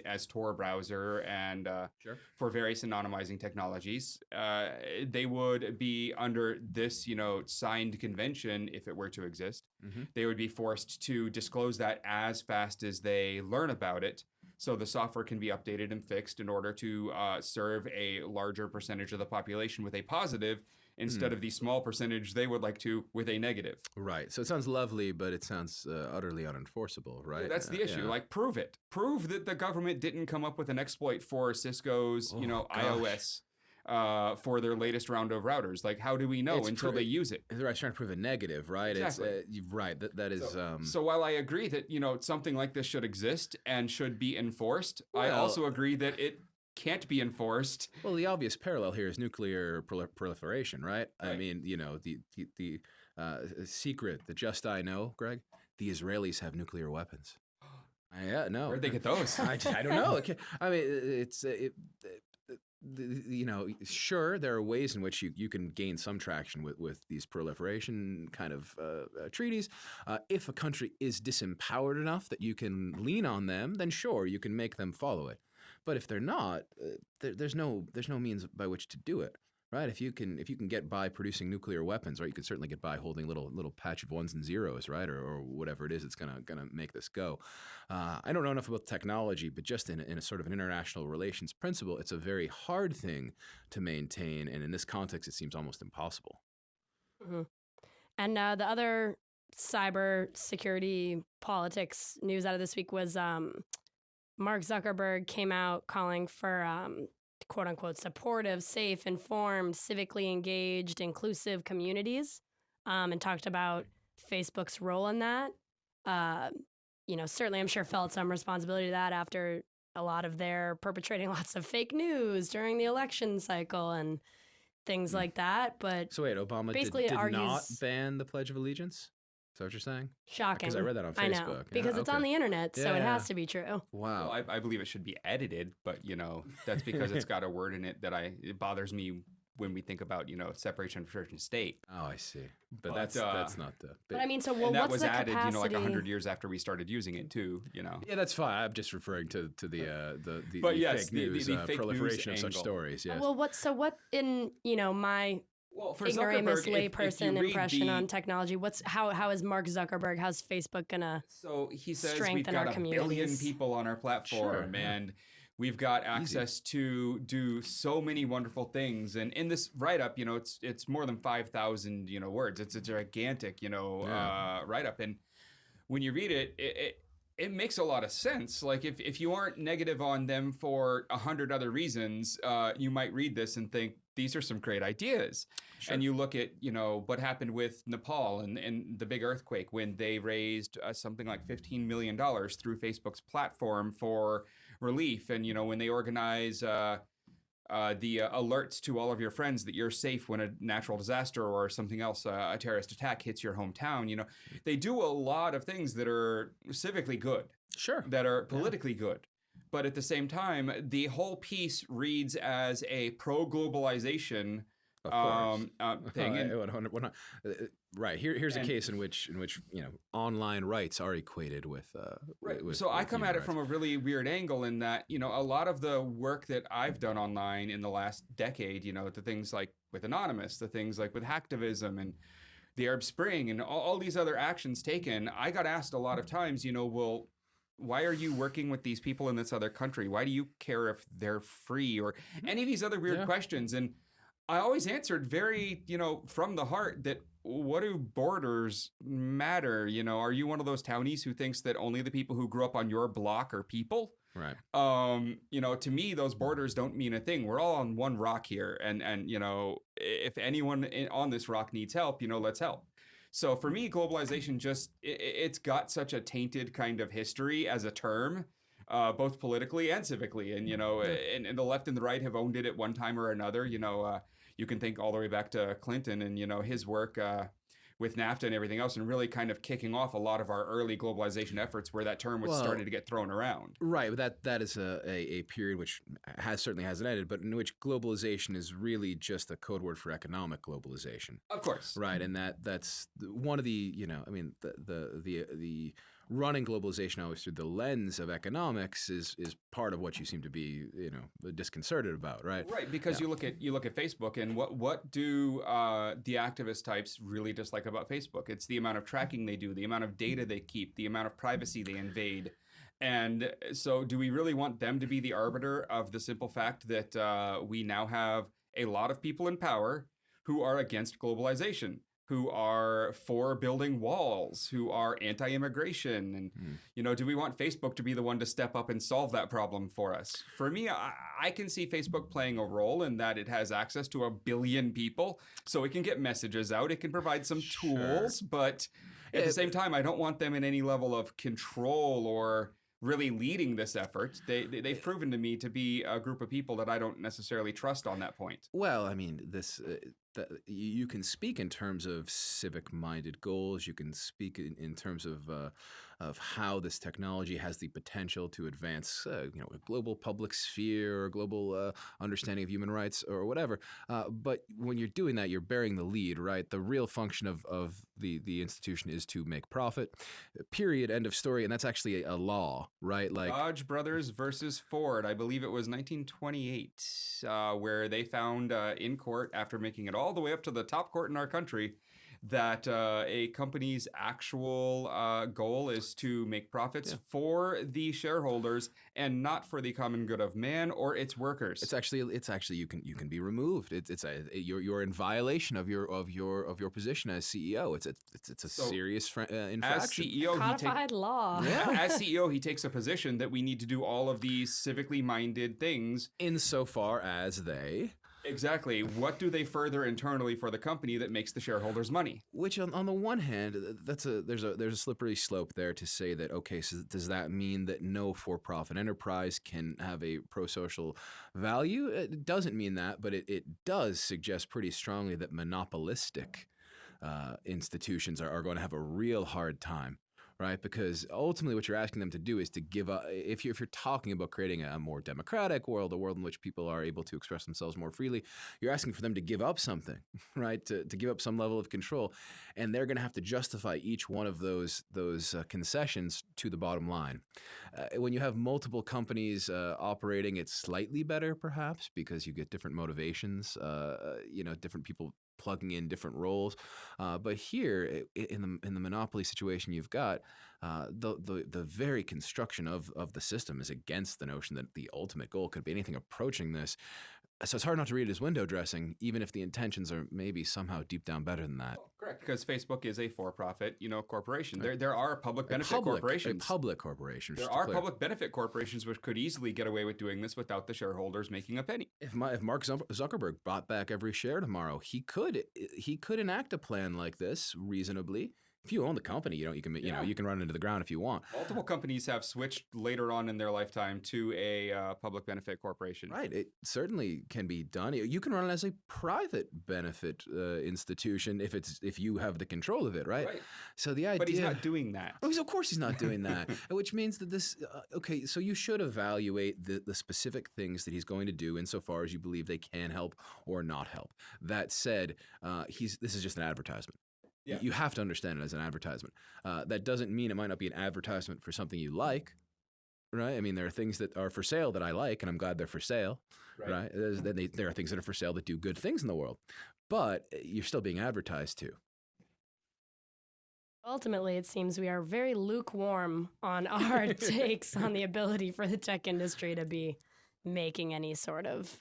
as Tor browser and Sure. for various anonymizing technologies. They would be under this signed convention if it were to exist. Mm-hmm. They would be forced to disclose that as fast as they learn about it. So the software can be updated and fixed in order to serve a larger percentage of the population with a positive instead of the small percentage they would like to with a negative. Right. So it sounds lovely, but it sounds utterly unenforceable, right? That's the issue. Yeah. Like, prove it. Prove that the government didn't come up with an exploit for Cisco's, iOS for their latest round of routers. Like, how do we know until they use it? They're trying to prove a negative, right? Exactly. It's right. That is. So while I agree that something like this should exist and should be enforced, I Well- also agree that it can't be enforced. Well, the obvious parallel here is nuclear proliferation, right? I Right. mean, the secret, the just I know, Greg, the Israelis have nuclear weapons. Yeah, no. Where'd they get those? I don't know. I mean, it's sure, there are ways in which you can gain some traction with these proliferation kind of treaties. If a country is disempowered enough that you can lean on them, then sure, you can make them follow it. But if they're not, there's no means by which to do it, right? If you can get by producing nuclear weapons, right, you can certainly get by holding little patch of ones and zeros, right, or whatever it is that's gonna make this go. I don't know enough about technology, but just in a sort of an international relations principle, it's a very hard thing to maintain, and in this context, it seems almost impossible. Mm-hmm. And the other cyber security politics news out of this week was Mark Zuckerberg came out calling for quote unquote supportive, safe, informed, civically engaged, inclusive communities, and talked about Facebook's role in that. Certainly I'm sure felt some responsibility to that after a lot of their perpetrating lots of fake news during the election cycle and things like that. But So wait, Obama basically it did not argues- ban the Pledge of Allegiance? Is that what you're saying? shocking. Because I read that on Facebook. I know, because Yeah, it's on okay. the internet, so it Yeah. has to be true. Wow. Well, I believe it should be edited, but that's because it's got a word in it that it bothers me when we think about separation of church and state. Oh, I see. But But, that's not the. But I mean, so And that what's was the added, capacity? like 100 years after we started using it too. Yeah, that's fine. I'm just referring to the But the yes, fake news, the fake proliferation news of such angle. stories. Yes. Well, what in my Well, for ignoramus Zuckerberg, if layperson you read impression on technology, how is Mark Zuckerberg, how's Facebook gonna? So he says we've strengthen our got 1 billion communities? people on our platform, Sure, yeah. and we've got access to do so many wonderful things. And in this write-up, it's more than 5,000 words. It's a gigantic write-up, and when you read it, it makes a lot of sense. Like if you aren't negative on them for 100 other reasons, you might read this and think these are some great ideas. Sure. And you look at what happened with Nepal and the big earthquake when they raised something like $15 million through Facebook's platform for relief, and when they organize the alerts to all of your friends that you're safe when a natural disaster or something else, a terrorist attack hits your hometown. They do a lot of things that are civically good, Sure. that are politically good. But at the same time, the whole piece reads as a pro-globalization Of course. thing. And, Right. Here's a and- case in which online rights are equated with. Right. with So I with come human at it rights. from a really weird angle in that, a lot of the work that I've done online in the last decade, the things like with Anonymous, the things like with hacktivism and the Arab Spring and all these other actions taken, I got asked a lot of times, well, why are you working with these people in this other country? Why do you care if they're free or any of these other weird Yeah. questions? And I always answered very, from the heart that what do borders matter? Are you one of those townies who thinks that only the people who grew up on your block are people? Right. To me, those borders don't mean a thing. We're all on one rock here. And if anyone on this rock needs help, let's help. So for me, globalization it's got such a tainted kind of history as a term both politically and civically. And, and the left and the right have owned it at one time or another. You can think all the way back to Clinton and, his work with NAFTA and everything else, and really kind of kicking off a lot of our early globalization efforts where that term was starting to get thrown around. Right, but that is a period which certainly hasn't ended, but in which globalization is really just a code word for economic globalization. Of course. Right, and that's one of the, the running globalization always through the lens of economics is part of what you seem to be, disconcerted about, right? Right, because you look at Facebook, and what do the activist types really dislike about Facebook? It's the amount of tracking they do, the amount of data they keep, the amount of privacy they invade. And so do we really want them to be the arbiter of the simple fact that we now have a lot of people in power who are against globalization, who are for building walls, who are anti-immigration? And, do we want Facebook to be the one to step up and solve that problem for us? For me, I can see Facebook playing a role in that it has access to 1 billion people, so it can get messages out, it can provide some tools, but at the same time, I don't want them in any level of control or really leading this effort. They've proven to me to be a group of people that I don't necessarily trust on that point. Well, I mean, you can speak in terms of civic-minded goals. You can speak in terms of how this technology has the potential to advance, a global public sphere or global understanding of human rights or whatever. But when you're doing that, you're bearing the lead, right? The real function of the institution is to make profit. Period. End of story. And that's actually a law, right? Like Dodge Brothers versus Ford. I believe it was 1928, where they found in court, after making it all the way up to the top court in our country, that a company's actual goal is to make profits for the shareholders and not for the common good of man or its workers. It's actually you can be removed. You're in violation of your position as CEO. It's a serious infraction. As CEO, Codified law. Yeah. As CEO, he takes a position that we need to do all of these civically minded things Insofar as they. Exactly. What do they further internally for the company that makes the shareholders money? Which, on the one hand, there's a slippery slope there to say that, okay, so does that mean that no for-profit enterprise can have a pro-social value? It doesn't mean that, but it does suggest pretty strongly that monopolistic institutions are going to have a real hard time. Right, because ultimately what you're asking them to do is to give up. If you're talking about creating a more democratic world, a world in which people are able to express themselves more freely, you're asking for them to give up something, right? To give up some level of control, and they're going to have to justify each one of those concessions to the bottom line. When you have multiple companies operating, it's slightly better, perhaps, because you get different motivations. Different people plugging in different roles, but here in the monopoly situation you've got, the very construction of the system is against the notion that the ultimate goal could be anything approaching this. So it's hard not to read it as window dressing, even if the intentions are maybe somehow deep down better than that. Correct, because Facebook is a for-profit, corporation. There are public benefit corporations. A public corporation. There are public benefit corporations which could easily get away with doing this without the shareholders making a penny. If Mark Zuckerberg bought back every share tomorrow, he could enact a plan like this reasonably. If you own the company, you can run into the ground if you want. Multiple companies have switched later on in their lifetime to a public benefit corporation. Right. It certainly can be done. You can run it as a private benefit institution if you have the control of it, right? Right. So the idea. But he's not doing that. Oh, of course he's not doing that. Which means that this. Okay, so you should evaluate the specific things that he's going to do insofar as you believe they can help or not help. That said, this is just an advertisement. Yeah. You have to understand it as an advertisement. That doesn't mean it might not be an advertisement for something you like, right? I mean, there are things that are for sale that I like, and I'm glad they're for sale, right? There are things that are for sale that do good things in the world, but you're still being advertised to. Ultimately, it seems we are very lukewarm on our takes on the ability for the tech industry to be making any sort of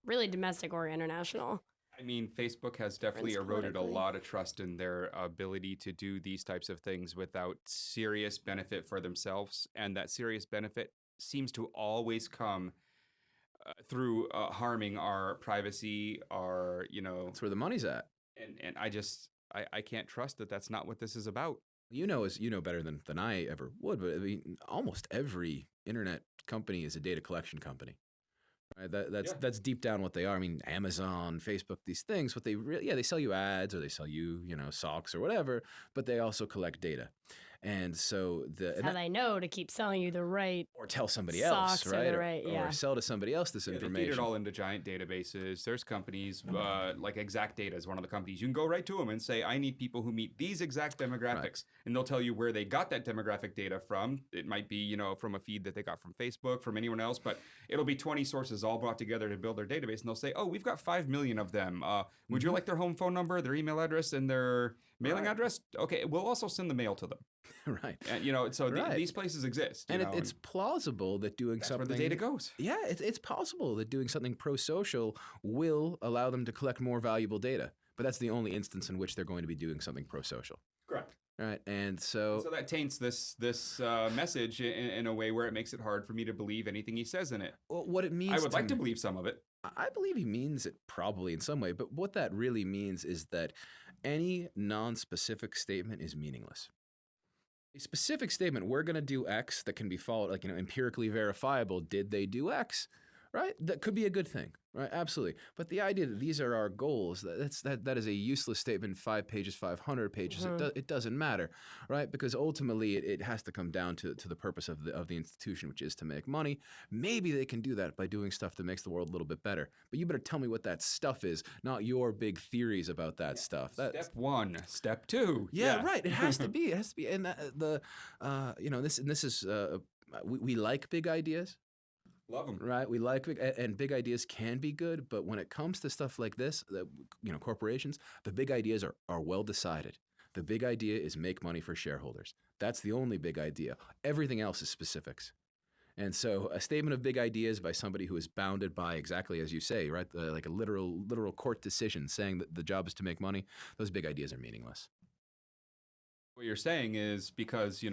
really domestic or international. I mean, Facebook has definitely eroded a lot of trust in their ability to do these types of things without serious benefit for themselves. And that serious benefit seems to always come through harming our privacy, That's where the money's at. And I can't trust that that's not what this is about. You know better than I ever would, but I mean, almost every internet company is a data collection company. Right? That's deep down what they are. I mean, Amazon, Facebook, these things. What they really, they sell you ads or they sell you, socks or whatever, but they also collect data. And so That's how they know to keep selling you the right or tell somebody else, socks right? Or sell to somebody else this They information. feed it all into giant databases. There's companies like Exact Data is one of the companies. You can go right to them and say, I need people who meet these exact demographics. Right. And they'll tell you where they got that demographic data from. It might be, from a feed that they got from Facebook, from anyone else, but it'll be 20 sources all brought together to build their database. And they'll say, oh, we've got 5 million of them. Would you like their home phone number, their email address, and their mailing address? Okay, we'll also send the mail to them. Right. And, so these places exist. And it's plausible that doing that's something... where the data goes. Yeah, it's possible that doing something pro-social will allow them to collect more valuable data. But that's the only instance in which they're going to be doing something pro-social. Correct. Right, and so that taints this message in a way where it makes it hard for me to believe anything he says in it. Well, what it means I would like to believe some of it. I believe he means it probably in some way, but what that really means is that any non-specific statement is meaningless. A specific statement, we're going to do X, that can be followed, like, empirically verifiable. Did they do X? Right? That could be a good thing, right? Absolutely. But the idea that these are our goals, that is a useless statement, 5 pages, 500 pages. It doesn't matter, right? Because ultimately it has to come down to the purpose of the institution, which is to make money. Maybe they can do that by doing stuff that makes the world a little bit better. But you better tell me what that stuff is, not your big theories about that stuff. Step 1, step 2. Yeah, right. It has to be. It has to be. And this is we like big ideas. Love them. Right. We like big ideas can be good, but when it comes to stuff like this, corporations, the big ideas are well decided. The big idea is make money for shareholders. That's the only big idea. Everything else is specifics. And so a statement of big ideas by somebody who is bounded by exactly as you say, right, like a literal court decision saying that the job is to make money, those big ideas are meaningless. What you're saying is because,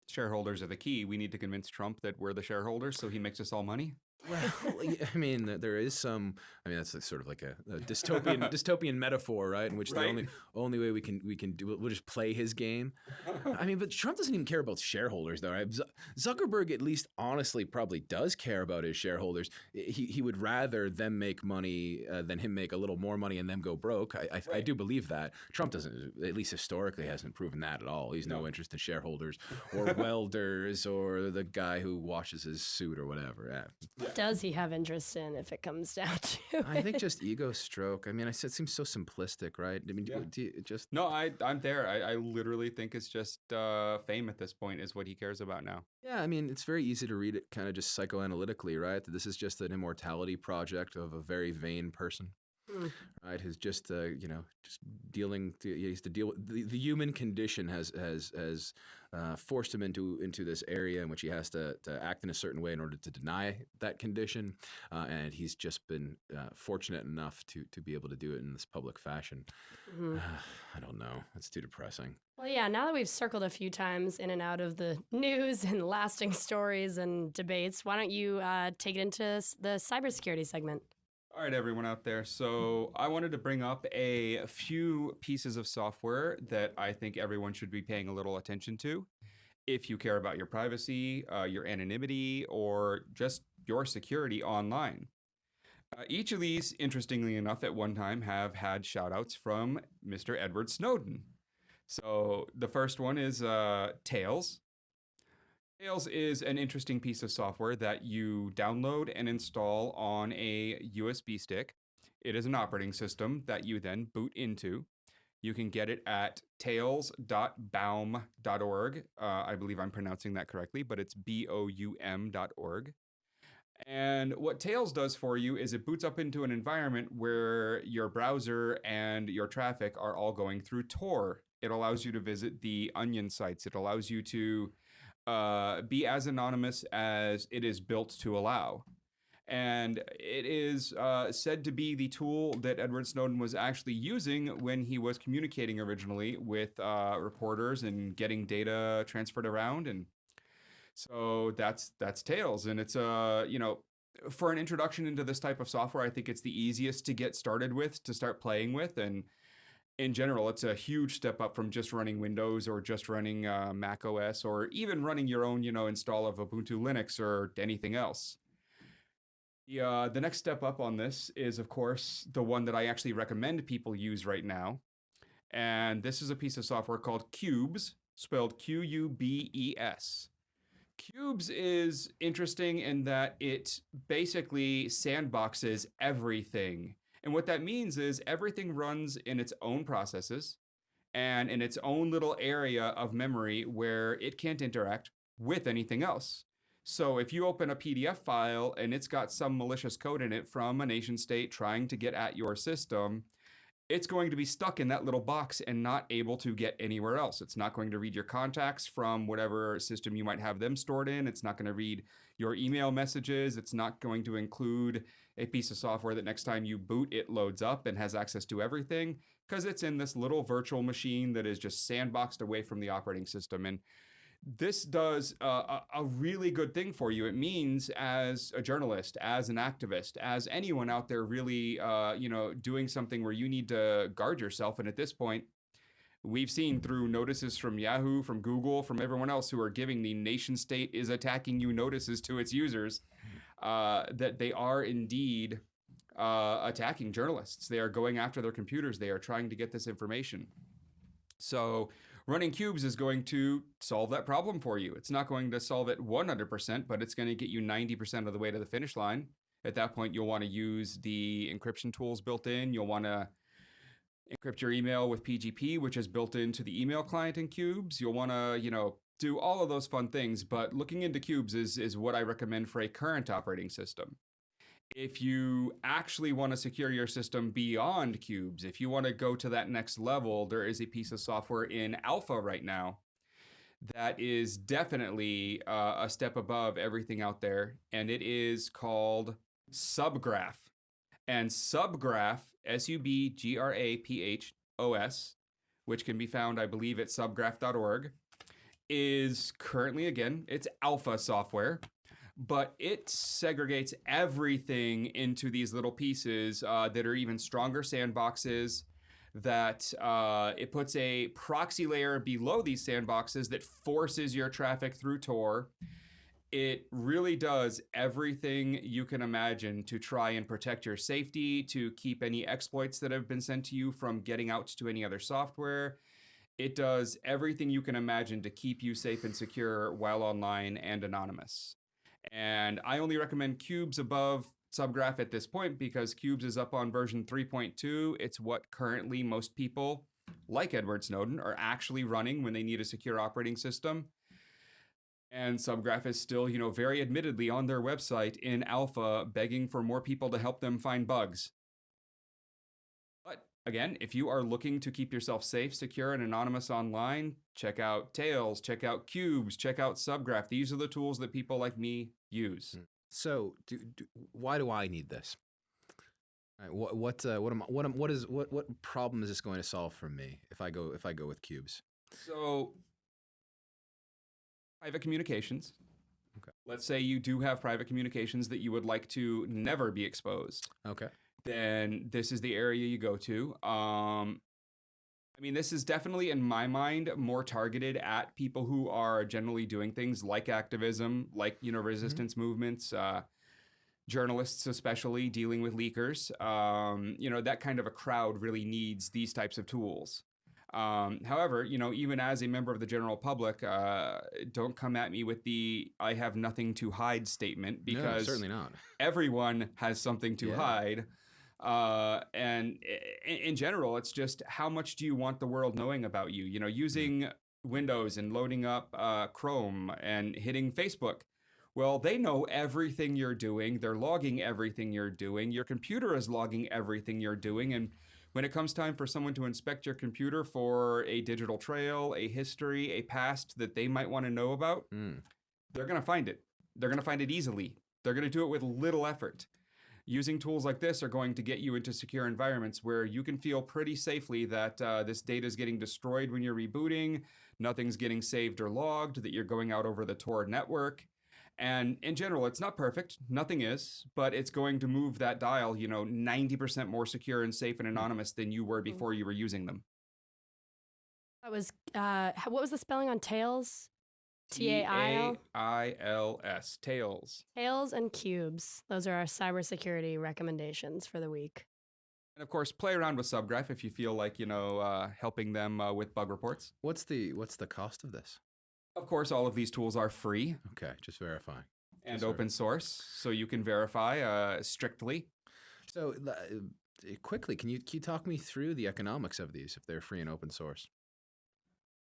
shareholders are the key, we need to convince Trump that we're the shareholders so he makes us all money? Well, I mean, there is some. I mean, that's sort of like a dystopian metaphor, right? In which the only way we can do it, we'll just play his game. I mean, but Trump doesn't even care about shareholders, though. Right? Zuckerberg, at least, honestly, probably does care about his shareholders. He would rather them make money than him make a little more money and them go broke. I do believe that. Trump doesn't, at least historically, hasn't proven that at all. He's no interest in shareholders or welders or the guy who washes his suit or whatever. Yeah. Does he have interest in if it comes down to it? I think just ego stroke. I mean, it seems so simplistic, right? I mean, do you just... No, I'm there. I literally think it's just fame at this point is what he cares about now. Yeah, I mean, it's very easy to read it kind of just psychoanalytically, right? That this is just an immortality project of a very vain person. Right, who's just just dealing. He has to deal with the human condition has forced him into this area in which he has to act in a certain way in order to deny that condition, and he's just been fortunate enough to be able to do it in this public fashion. I don't know. It's too depressing. Well, yeah. Now that we've circled a few times in and out of the news and lasting stories and debates, why don't you take it into the cybersecurity segment? All right, everyone out there. So I wanted to bring up a few pieces of software that I think everyone should be paying a little attention to if you care about your privacy, your anonymity, or just your security online. Each of these, interestingly enough, at one time have had shout-outs from Mr. Edward Snowden. So the first one is Tails. Tails is an interesting piece of software that you download and install on a USB stick. It is an operating system that you then boot into. You can get it at tails.baum.org. I believe I'm pronouncing that correctly, but it's BOUM.org. And what Tails does for you is it boots up into an environment where your browser and your traffic are all going through Tor. It allows you to visit the Onion sites. It allows you to be as anonymous as it is built to allow. And it is said to be the tool that Edward Snowden was actually using when he was communicating originally with reporters and getting data transferred around. And so that's Tails. And it's, for an introduction into this type of software, I think it's the easiest to get started with, to start playing with. And in general, it's a huge step up from just running Windows or just running Mac OS or even running your own, install of Ubuntu Linux or anything else. The next step up on this is, of course, the one that I actually recommend people use right now. And this is a piece of software called Qubes, spelled Qubes. Qubes is interesting in that it basically sandboxes everything. And what that means is everything runs in its own processes and in its own little area of memory where it can't interact with anything else. So if you open a PDF file and it's got some malicious code in it from a nation state trying to get at your system, it's going to be stuck in that little box and not able to get anywhere else. It's not going to read your contacts from whatever system you might have them stored in. It's not going to read your email messages. It's not going to include a piece of software that next time you boot, it loads up and has access to everything, because it's in this little virtual machine that is just sandboxed away from the operating system. And this does a really good thing for you. It means, as a journalist, as an activist, as anyone out there really, doing something where you need to guard yourself. And at this point, we've seen through notices from Yahoo, from Google, from everyone else who are giving the nation state is attacking you notices to its users, that they are indeed attacking journalists. They are going after their computers. They are trying to get this information. So running Qubes is going to solve that problem for you. It's not going to solve it 100%, but it's going to get you 90% of the way to the finish line. At that point, you'll want to use the encryption tools built in. You'll want to encrypt your email with PGP, which is built into the email client in Qubes. You'll want to, do all of those fun things, but looking into Qubes is what I recommend for a current operating system. If you actually want to secure your system beyond Qubes, if you want to go to that next level, there is a piece of software in alpha right now that is definitely a step above everything out there, and it is called Subgraph. And Subgraph, Subgraphos, which can be found, I believe, at subgraph.org, is currently, again, it's alpha software, but it segregates everything into these little pieces that are even stronger sandboxes, that it puts a proxy layer below these sandboxes that forces your traffic through Tor. It really does everything you can imagine to try and protect your safety, to keep any exploits that have been sent to you from getting out to any other software. It does everything you can imagine to keep you safe and secure while online and anonymous. And I only recommend Qubes above Subgraph at this point because Qubes is up on version 3.2. It's what currently most people, like Edward Snowden, are actually running when they need a secure operating system. And Subgraph is still, very admittedly on their website in alpha, begging for more people to help them find bugs. But again, if you are looking to keep yourself safe, secure, and anonymous online, check out Tails, check out Qubes, check out Subgraph. These are the tools that people like me use. So, why do I need this? What problem is this going to solve for me if I go with Qubes? So, private communications. Okay. Let's say you do have private communications that you would like to never be exposed. Okay. Then this is the area you go to. This is definitely, in my mind, more targeted at people who are generally doing things like activism, like, resistance movements, journalists especially dealing with leakers. That kind of a crowd really needs these types of tools. However, even as a member of the general public, don't come at me with the "I have nothing to hide" statement, because no, certainly not. Everyone has something to hide. And in general, it's just how much do you want the world knowing about you? Using Windows and loading up Chrome and hitting Facebook. Well, they know everything you're doing. They're logging everything you're doing. Your computer is logging everything you're doing. And when it comes time for someone to inspect your computer for a digital trail, a history, a past that they might want to know about, they're going to find it. They're going to find it easily. They're going to do it with little effort. Using tools like this are going to get you into secure environments where you can feel pretty safely that this data is getting destroyed when you're rebooting, nothing's getting saved or logged, that you're going out over the Tor network. And in general, it's not perfect. Nothing is, but it's going to move that dial, 90% more secure and safe and anonymous than you were before you were using them. That was, what was the spelling on tails? Tail? Tails. Tails. Tails and cubes. Those are our cybersecurity recommendations for the week. And of course, play around with Subgraph if you feel like, helping them with bug reports. What's the cost of this? Of course, all of these tools are free. Okay, just verifying. And open source, so you can verify strictly. So quickly, can you talk me through the economics of these if they're free and open source?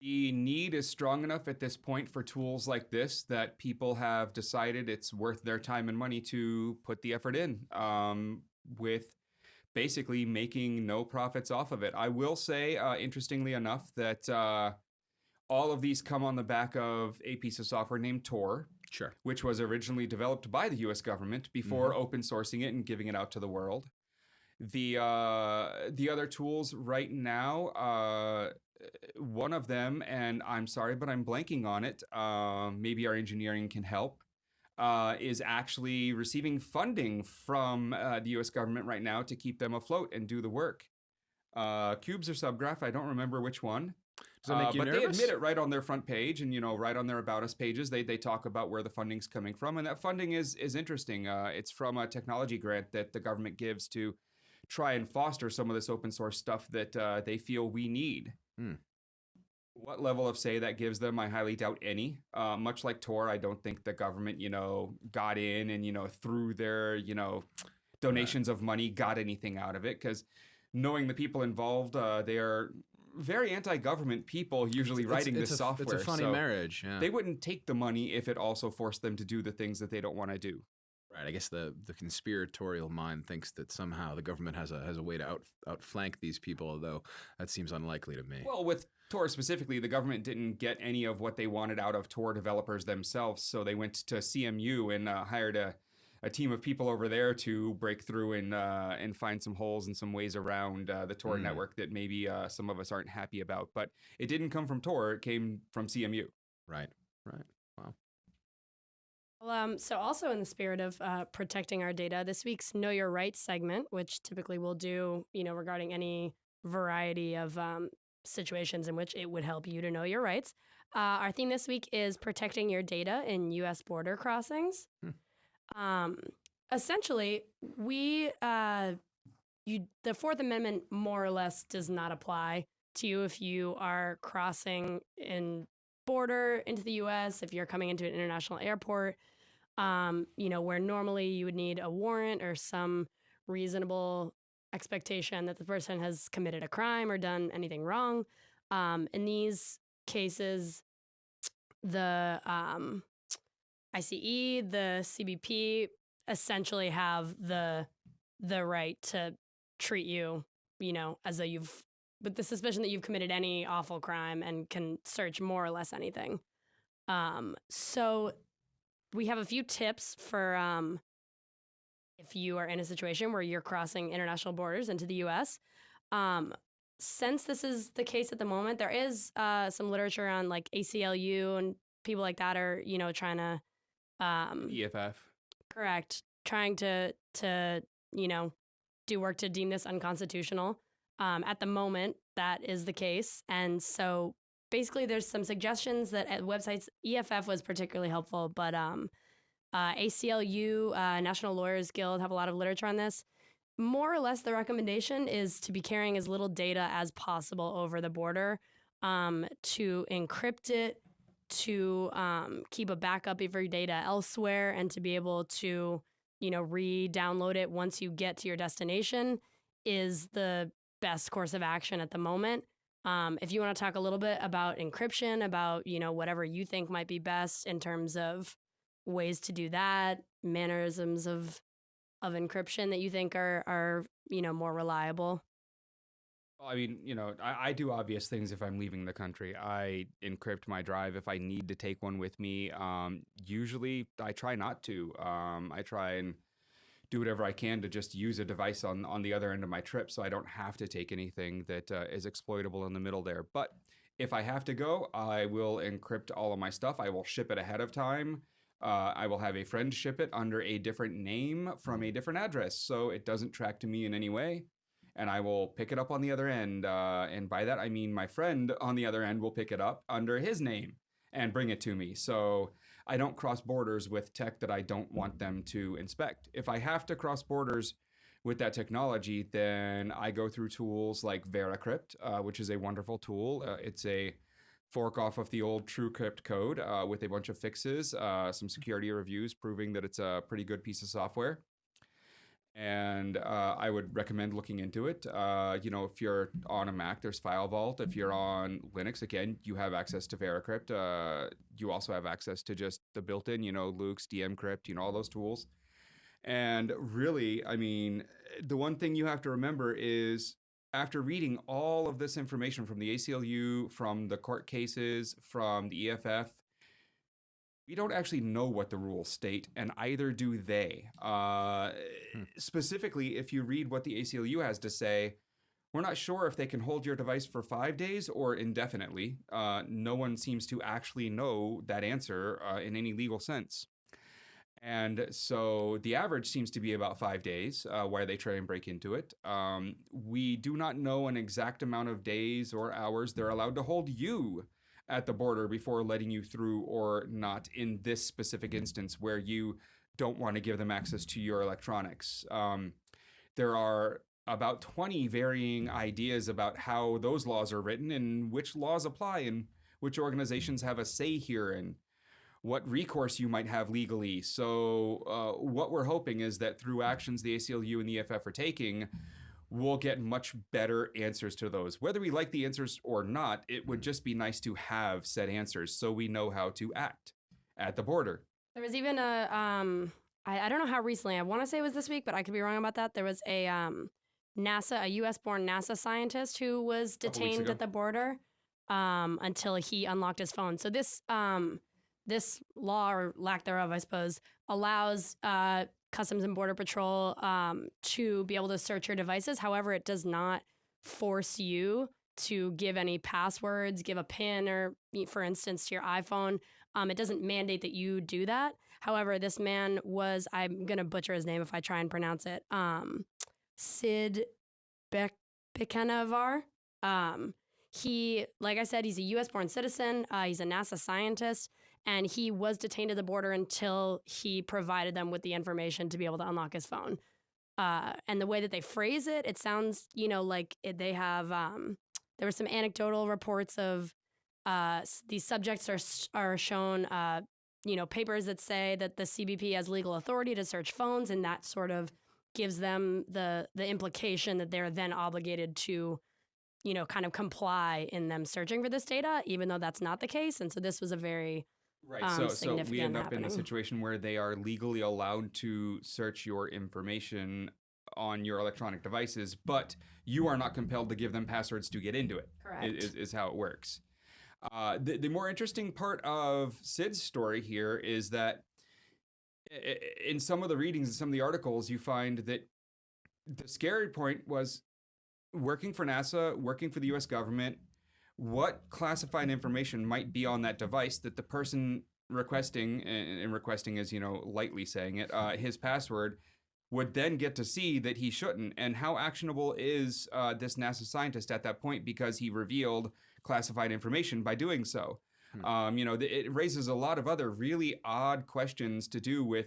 The need is strong enough at this point for tools like this that people have decided it's worth their time and money to put the effort in, with basically making no profits off of it. I will say, interestingly enough, that all of these come on the back of a piece of software named Tor, Sure. which was originally developed by the U.S. government before open sourcing it and giving it out to the world. The other tools right now, one of them, and I'm sorry, but I'm blanking on it, maybe our engineering can help, is actually receiving funding from the U.S. government right now to keep them afloat and do the work. Cubes or Subgraph, I don't remember which one. Does that make you but nervous? they admit it right on their front page and, right on their About Us pages. They talk about where the funding's coming from. And that funding is interesting. It's from a technology grant that the government gives to try and foster some of this open source stuff that they feel we need. What level of say that gives them, I highly doubt any. Much like Tor, I don't think the government, got in and, through their, donations of money, got anything out of it. Because knowing the people involved, they are very anti-government people usually writing this software. It's a funny marriage. Yeah. They wouldn't take the money if it also forced them to do the things that they don't want to do. Right. I guess the conspiratorial mind thinks that somehow the government has a way to outflank these people, although that seems unlikely to me. Well, with Tor specifically, the government didn't get any of what they wanted out of Tor developers themselves, so they went to CMU and hired a team of people over there to break through and find some holes and some ways around the Tor network that maybe some of us aren't happy about. But it didn't come from Tor; it came from CMU. Right. Wow. Well, so also in the spirit of protecting our data, this week's Know Your Rights segment, which typically we'll do, regarding any variety of situations in which it would help you to know your rights. Our theme this week is protecting your data in U.S. border crossings. Essentially, the Fourth Amendment more or less does not apply to you if you are crossing in border into the U.S., if you're coming into an international airport, where normally you would need a warrant or some reasonable expectation that the person has committed a crime or done anything wrong. In these cases, the ICE, the CBP essentially have the right to treat you, as though with the suspicion that you've committed any awful crime and can search more or less anything. So we have a few tips for if you are in a situation where you're crossing international borders into the U.S. Since this is the case at the moment, there is some literature on like ACLU and people like that are, trying to EFF. Correct. Trying to do work to deem this unconstitutional. At the moment, that is the case. And so basically there's some suggestions that at websites, EFF was particularly helpful, but ACLU, National Lawyers Guild, have a lot of literature on this. More or less, the recommendation is to be carrying as little data as possible over the border, to encrypt it, to keep a backup of your data elsewhere, and to be able to, re-download it once you get to your destination is the best course of action at the moment. If you want to talk a little bit about encryption, about, whatever you think might be best in terms of ways to do that, mannerisms of encryption that you think are more reliable. I mean, I do obvious things if I'm leaving the country. I encrypt my drive if I need to take one with me. Usually I try not to. I try and do whatever I can to just use a device on the other end of my trip so I don't have to take anything that is exploitable in the middle there. But if I have to go, I will encrypt all of my stuff. I will ship it ahead of time. I will have a friend ship it under a different name from a different address, so it doesn't track to me in any way. And I will pick it up on the other end. And by that, I mean my friend on the other end will pick it up under his name and bring it to me. So I don't cross borders with tech that I don't want them to inspect. If I have to cross borders with that technology, then I go through tools like VeraCrypt, which is a wonderful tool. It's a fork off of the old TrueCrypt code with a bunch of fixes, some security reviews proving that it's a pretty good piece of software. And I would recommend looking into it. If you're on a Mac, there's File Vault. If you're on Linux, again, you have access to VeraCrypt. You also have access to just the built-in, Luke's, DMCrypt, all those tools. And really, I mean, the one thing you have to remember is after reading all of this information from the ACLU, from the court cases, from the EFF, we don't actually know what the rules state, and either do they. Specifically, if you read what the ACLU has to say, we're not sure if they can hold your device for 5 days or indefinitely. No one seems to actually know that answer in any legal sense. And so the average seems to be about 5 days while they try and break into it. We do not know an exact amount of days or hours they're allowed to hold you at the border before letting you through or not in this specific instance where you don't want to give them access to your electronics. There are about 20 varying ideas about how those laws are written and which laws apply and which organizations have a say here and what recourse you might have legally. So what we're hoping is that through actions the ACLU and the EFF are taking, we'll get much better answers to those. Whether we like the answers or not, it would just be nice to have said answers so we know how to act at the border. There was even a, I don't know how recently, I want to say it was this week, but I could be wrong about that. There was a NASA, a US-born NASA scientist who was detained at the border until he unlocked his phone. So this law, or lack thereof, I suppose, allows Customs and Border Patrol to be able to search your devices. However, it does not force you to give any passwords, give a PIN, or for instance, to your iPhone. It doesn't mandate that you do that. However, this man was, I'm going to butcher his name if I try and pronounce it, Sid Bekanavar. He, like I said, he's a U.S.-born citizen. He's a NASA scientist. And he was detained at the border until he provided them with the information to be able to unlock his phone. And the way that they phrase it, it sounds, like they have, there were some anecdotal reports of these subjects are shown, papers that say that the CBP has legal authority to search phones, and that sort of gives them the implication that they're then obligated to, kind of comply in them searching for this data, even though that's not the case. And so this was a very so we end up in a situation where they are legally allowed to search your information on your electronic devices, but you are not compelled to give them passwords to get into it. Correct. Is how it works. The more interesting part of Sid's story here is that in some of the readings and some of the articles, you find that the scary point was working for NASA, working for the US government, what classified information might be on that device that the person requesting, and requesting is, lightly saying it, his password, would then get to see that he shouldn't. And how actionable is this NASA scientist at that point because he revealed classified information by doing so? It raises a lot of other really odd questions to do with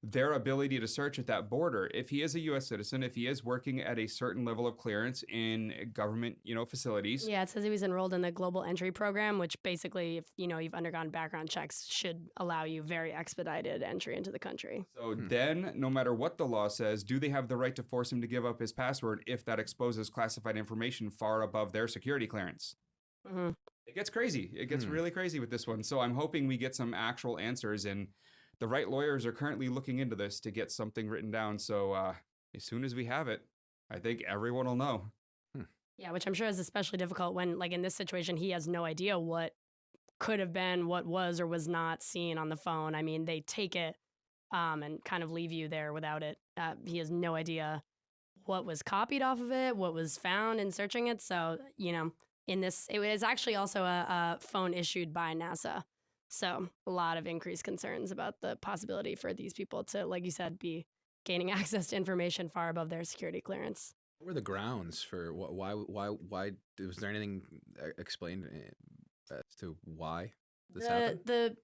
their ability to search at that border. If he is a U.S. citizen, if he is working at a certain level of clearance in government, facilities. Yeah, it says he was enrolled in the Global Entry Program, which basically, if you've undergone background checks, should allow you very expedited entry into the country. So then, no matter what the law says, do they have the right to force him to give up his password if that exposes classified information far above their security clearance? Mm-hmm. It gets crazy. It gets really crazy with this one. So I'm hoping we get some actual answers, and the right lawyers are currently looking into this to get something written down. So as soon as we have it, I think everyone will know. Yeah, which I'm sure is especially difficult when, like in this situation, he has no idea what could have been, what was or was not seen on the phone. I mean, they take it and kind of leave you there without it. He has no idea what was copied off of it, what was found in searching it. So, in this, it was actually also a phone issued by NASA. So a lot of increased concerns about the possibility for these people to, like you said, be gaining access to information far above their security clearance. What were the grounds for why was there anything explained as to why this happened? The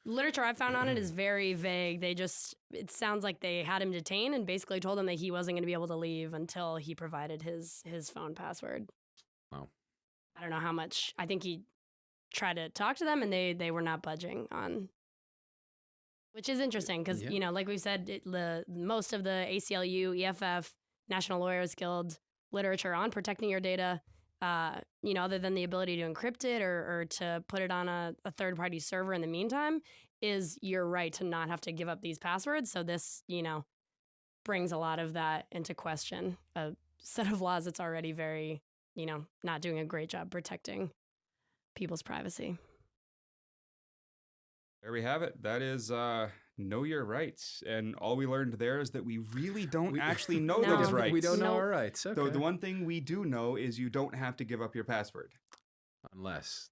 literature I've found on it is very vague. It sounds like they had him detained and basically told him that he wasn't going to be able to leave until he provided his phone password. Wow. I don't know how much. I think he tried to talk to them and they were not budging on, which is interesting because, like we said, most of the ACLU, EFF, National Lawyers Guild literature on protecting your data, other than the ability to encrypt it or to put it on a third-party server in the meantime, is your right to not have to give up these passwords. So this, brings a lot of that into question. A set of laws that's already very, not doing a great job protecting people's privacy. There we have it. That is know your rights. And all we learned there is that we really don't actually know No. those rights. We don't know our rights. Okay. So the one thing we do know is you don't have to give up your password. Unless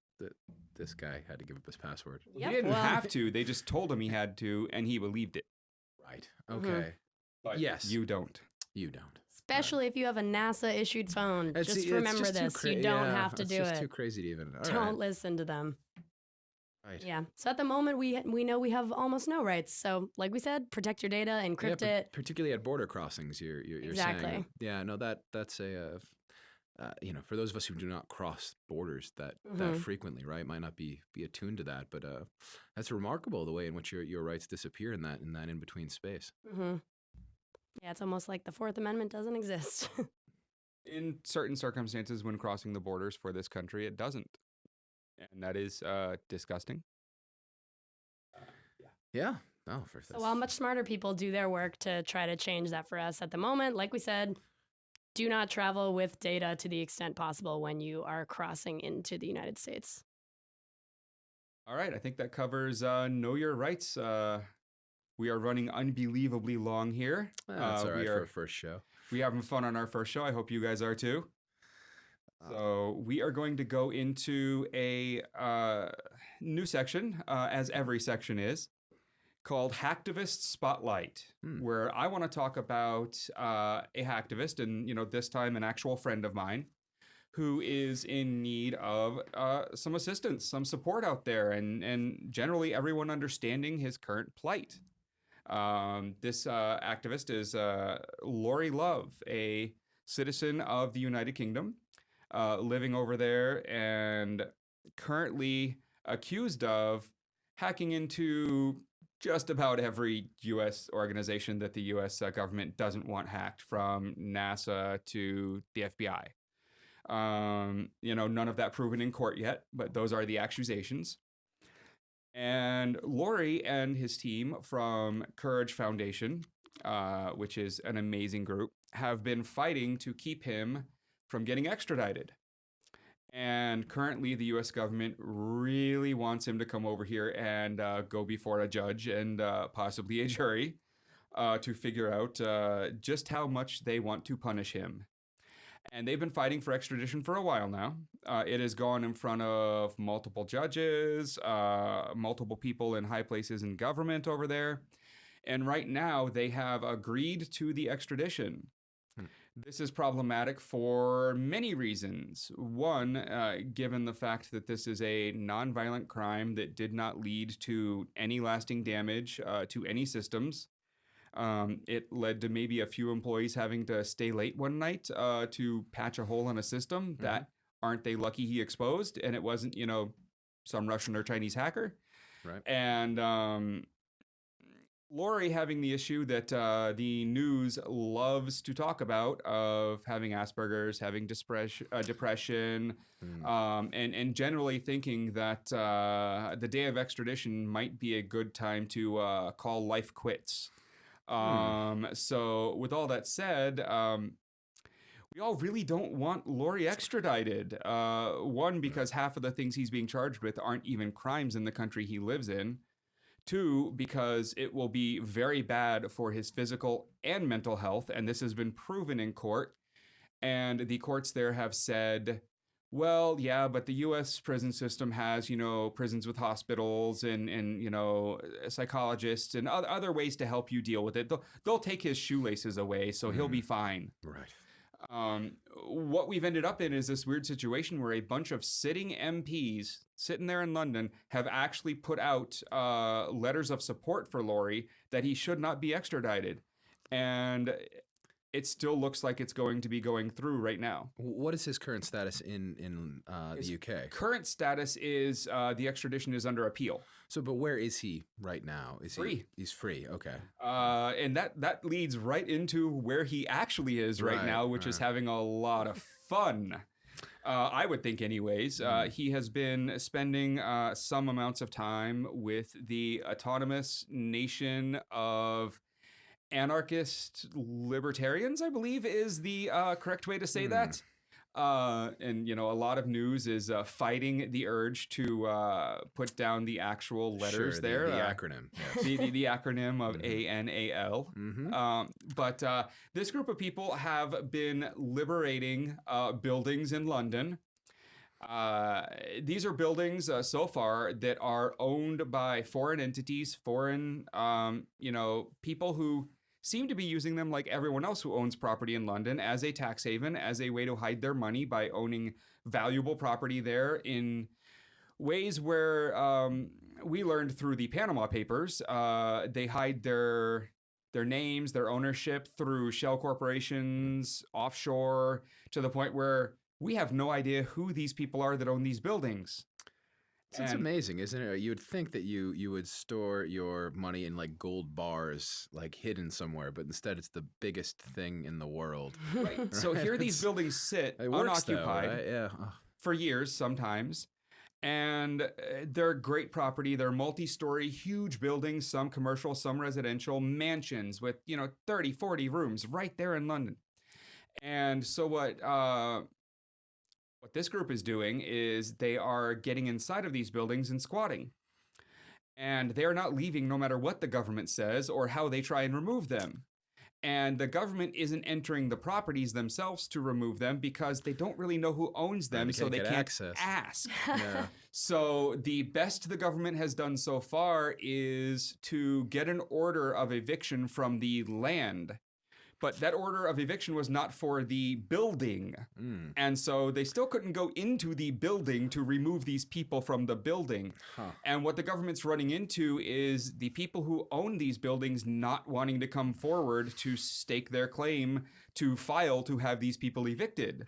this guy had to give up his password. Yep, He didn't well- have to. They just told him he had to, and he believed it. Right. Okay. But Yes. you don't. You don't. Especially if you have a NASA-issued phone. Just remember this. You don't have to do It's just it. too crazy to even. All Don't right. listen to them. Right. Yeah. So at the moment, we know we have almost no rights. So like we said, protect your data, encrypt it. Particularly at border crossings, you're Exactly. saying. Yeah, no, that's a, for those of us who do not cross borders that frequently, right, might not be attuned to that, but that's remarkable the way in which your rights disappear in that in between space. Mm-hmm. Yeah, it's almost like the Fourth Amendment doesn't exist. In certain circumstances, when crossing the borders for this country, it doesn't. And that is disgusting. Yeah. No, for So while much smarter people do their work to try to change that for us at the moment, like we said, do not travel with data to the extent possible when you are crossing into the United States. All right, I think that covers know your rights. We are running unbelievably long here. That's all right we for are a first show. we having fun on our first show. I hope you guys are too. So we are going to go into a new section, as every section is, called Hacktivist Spotlight, where I want to talk about a hacktivist, and this time an actual friend of mine, who is in need of some assistance, some support out there, and generally everyone understanding his current plight. This activist is Lori Love, a citizen of the United Kingdom, living over there and currently accused of hacking into just about every U.S. organization that the U.S. Government doesn't want hacked, from NASA to the FBI. None of that proven in court yet, but those are the accusations. And Lori and his team from Courage Foundation, which is an amazing group, have been fighting to keep him from getting extradited. And currently, the U.S. government really wants him to come over here and go before a judge and possibly a jury to figure out just how much they want to punish him. And they've been fighting for extradition for a while now. It has gone in front of multiple judges, multiple people in high places in government over there. And right now, they have agreed to the extradition. This is problematic for many reasons. One, given the fact that this is a nonviolent crime that did not lead to any lasting damage to any systems. It led to maybe a few employees having to stay late one night to patch a hole in a system that aren't they lucky he exposed, and it wasn't, some Russian or Chinese hacker. Right. And Lori having the issue that the news loves to talk about of having Asperger's, having depression, and generally thinking that the day of extradition might be a good time to call life quits. So with all that said, we all really don't want Lori extradited. One, because half of the things he's being charged with aren't even crimes in the country he lives in. Two, because it will be very bad for his physical and mental health, and this has been proven in court. And the courts there have said, Well, yeah, but the U.S. prison system has, prisons with hospitals and psychologists and other ways to help you deal with it. They'll take his shoelaces away, so he'll be fine. Right. What we've ended up in is this weird situation where a bunch of sitting MPs sitting there in London have actually put out letters of support for Laurie that he should not be extradited. And it still looks like it's going to be going through right now. What is his current status in the UK? Current status is the extradition is under appeal. So, but where is he right now? Is Free. He's free. Okay. And that leads right into where he actually is right now, which is having a lot of fun. I would think anyways. He has been spending some amounts of time with the autonomous nation of anarchist libertarians, I believe is the correct way to say that. And, a lot of news is fighting the urge to put down the actual letters Sure, there. The acronym. Yes. The acronym of ANAL. But this group of people have been liberating buildings in London. These are buildings so far that are owned by foreign entities, foreign, people who seem to be using them like everyone else who owns property in London as a tax haven, as a way to hide their money by owning valuable property there in ways where we learned through the Panama Papers, they hide their names, their ownership through shell corporations offshore to the point where we have no idea who these people are that own these buildings. It's amazing, isn't it? You would think that you would store your money in like gold bars, like hidden somewhere, but instead it's the biggest thing in the world. Right. So here these buildings sit It works, unoccupied though, right? Yeah. for years sometimes. And they're great property. They're multi-story, huge buildings, some commercial, some residential, mansions with, 30, 40 rooms right there in London. And so what this group is doing is they are getting inside of these buildings and squatting. And they are not leaving no matter what the government says or how they try and remove them. And the government isn't entering the properties themselves to remove them because they don't really know who owns them, so they can't ask. Yeah. So the best the government has done so far is to get an order of eviction from the land. But that order of eviction was not for the building. And so they still couldn't go into the building to remove these people from the building. And what the government's running into is the people who own these buildings not wanting to come forward to stake their claim to file to have these people evicted.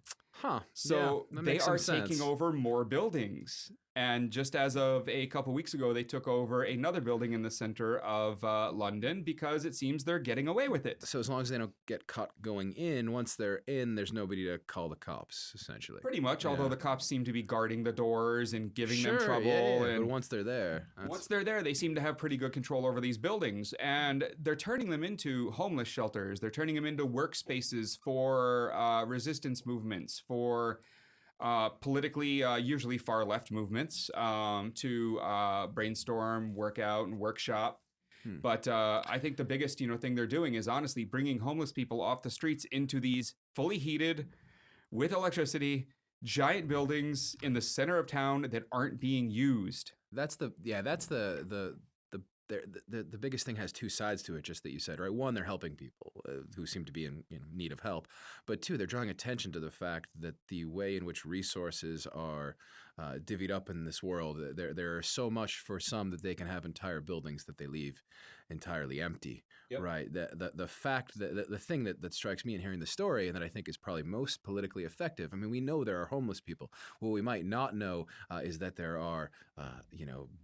So they are taking over more buildings. And just as of a couple weeks ago, they took over another building in the center of London because it seems they're getting away with it. So as long as they don't get caught going in, once they're in, there's nobody to call the cops, essentially. Pretty much, although the cops seem to be guarding the doors and giving them trouble. But once they're there... they seem to have pretty good control over these buildings. And they're turning them into homeless shelters. They're turning them into workspaces for resistance movements, for... politically, usually far left movements to brainstorm, work out, and workshop. But I think the biggest, thing they're doing is honestly bringing homeless people off the streets into these fully heated, with electricity, giant buildings in the center of town that aren't being used. That's the biggest thing has two sides to it, just that you said, right? One, they're helping people who seem to be in need of help. But two, they're drawing attention to the fact that the way in which resources are divvied up in this world, there are so much for some that they can have entire buildings that they leave entirely empty, right? The fact that the thing that strikes me in hearing the story and that I think is probably most politically effective, I mean, we know there are homeless people. What we might not know is that there are,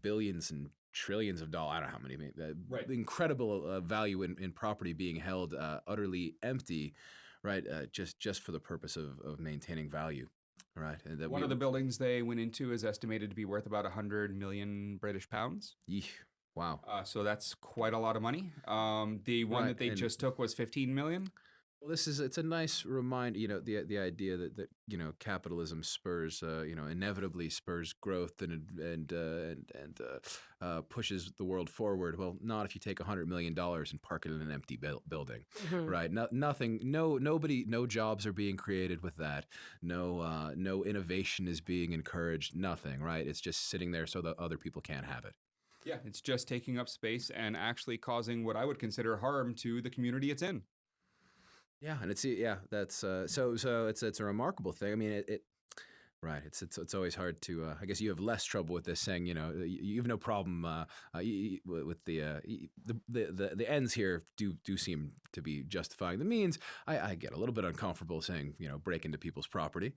billions and trillions of dollars, I don't know how many, incredible value in property being held utterly empty, right? Just for the purpose of maintaining value, right? And one of the buildings they went into is estimated to be worth about 100 million British pounds. Wow. So that's quite a lot of money. The one that they just took was 15 million. Well, it's a nice reminder, the idea that capitalism spurs, inevitably spurs growth and pushes the world forward. Well, not if you take $100 million and park it in an empty building, Mhm. right? Nothing, nobody, no jobs are being created with that. No innovation is being encouraged. Nothing, right? It's just sitting there so that other people can't have it. Yeah, it's just taking up space and actually causing what I would consider harm to the community it's in. Yeah, and that's it's a remarkable thing. I mean, it right. It's always hard to. I guess you have less trouble with this, saying you have no problem with the ends here do seem to be justifying the means. I get a little bit uncomfortable saying break into people's property,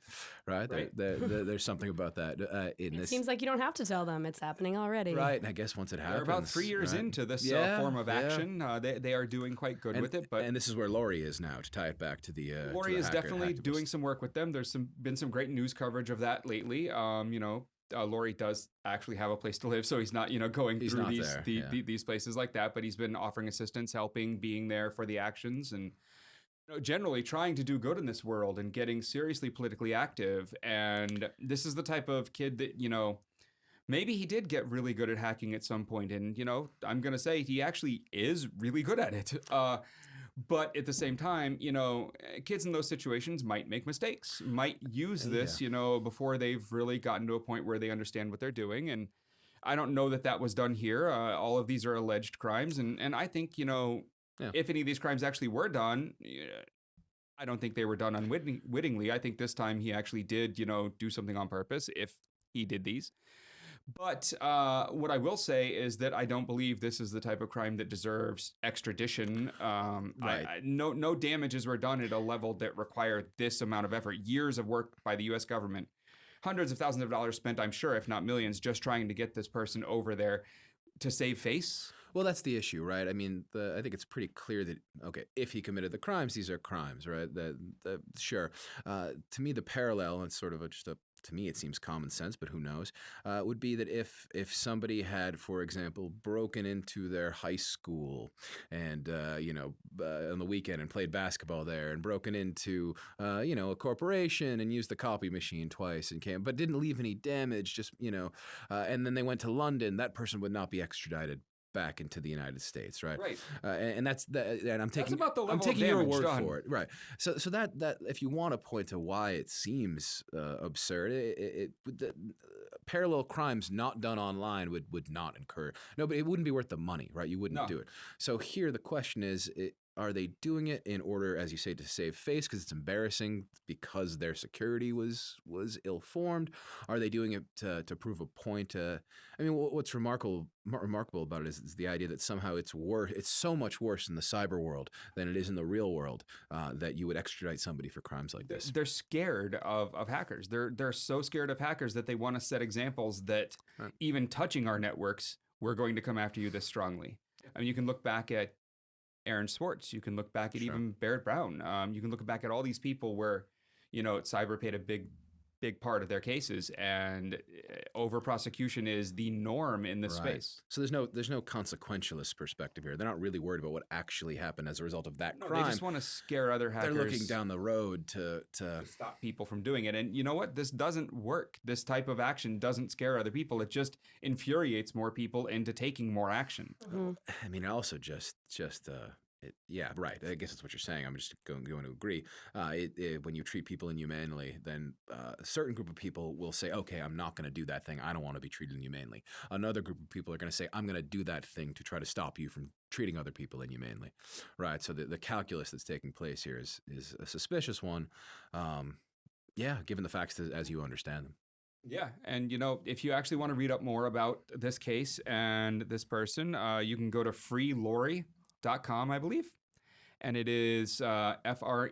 right? Right. There's something about that in It this. seems like you don't have to tell them it's happening already. Right, and I guess once it They're happens, about 3 years right? into this Yeah, form of yeah. action. They are doing quite good with it, but and this is where Lori is now to tie it back to the. Lori to the is definitely hacktivist. doing some work with them. There's been some great news coverage of that lately. Lori does actually have a place to live, so he's not going He's through not these there, these places like that. But he's been offering assistance, helping, being there for the actions, and generally trying to do good in this world and getting seriously politically active. And this is the type of kid that maybe he did get really good at hacking at some point, and I'm gonna say he actually is really good at it. But at the same time, kids in those situations might make mistakes, might use this, before they've really gotten to a point where they understand what they're doing. And I don't know that was done here. All of these are alleged crimes, and I think if any of these crimes actually were done. I don't think they were done unwittingly. I think this time he actually did, do something on purpose if he did these. But what I will say is that I don't believe this is the type of crime that deserves extradition. Right. No damages were done at a level that required this amount of effort. Years of work by the U.S. government. Hundreds of thousands of dollars spent, I'm sure, if not millions, just trying to get this person over there to save face. Well, that's the issue, right? I mean, I think it's pretty clear that if he committed the crimes, these are crimes, right? Sure. To me, the parallel, and sort of to me, it seems common sense, but who knows, would be that if somebody had, for example, broken into their high school and on the weekend and played basketball there, and broken into a corporation and used the copy machine twice and but didn't leave any damage, just and then they went to London, that person would not be extradited back into the United States, right? Right. And that's and I'm taking about the level I'm of taking your damage word done. for it, right? So that if you want to point to why it seems absurd, parallel crimes not done online would not incur. No, but it wouldn't be worth the money, right? You wouldn't do it. So here the question is. Are they doing it in order, as you say, to save face because it's embarrassing because their security was ill-formed? Are they doing it to prove a point? I mean, what's remarkable about it is the idea that somehow it's so much worse in the cyber world than it is in the real world that you would extradite somebody for crimes like this. They're scared of hackers. They're so scared of hackers that they want to set examples that even touching our networks, we're going to come after you this strongly. I mean, you can look back at Aaron Swartz. You can look back at even Barrett Brown. You can look back at all these people where, cyber played a big part of their cases, and over prosecution is the norm in this space. So there's no consequentialist perspective here. They're not really worried about what actually happened as a result of that crime. They just want to scare other hackers. They're looking down the road to stop people from doing it. And you know what? This doesn't work. This type of action doesn't scare other people. It just infuriates more people into taking more action. Mhm. I mean, also yeah, right. I guess that's what you're saying. I'm just going to agree. When you treat people inhumanely, then a certain group of people will say, okay, I'm not going to do that thing. I don't want to be treated inhumanely. Another group of people are going to say, I'm going to do that thing to try to stop you from treating other people inhumanely. Right. So the calculus that's taking place here is a suspicious one. Given the facts as you understand them. Yeah. And, if you actually want to read up more about this case and this person, you can go to freelori.com, I believe. And it is FREELAURI.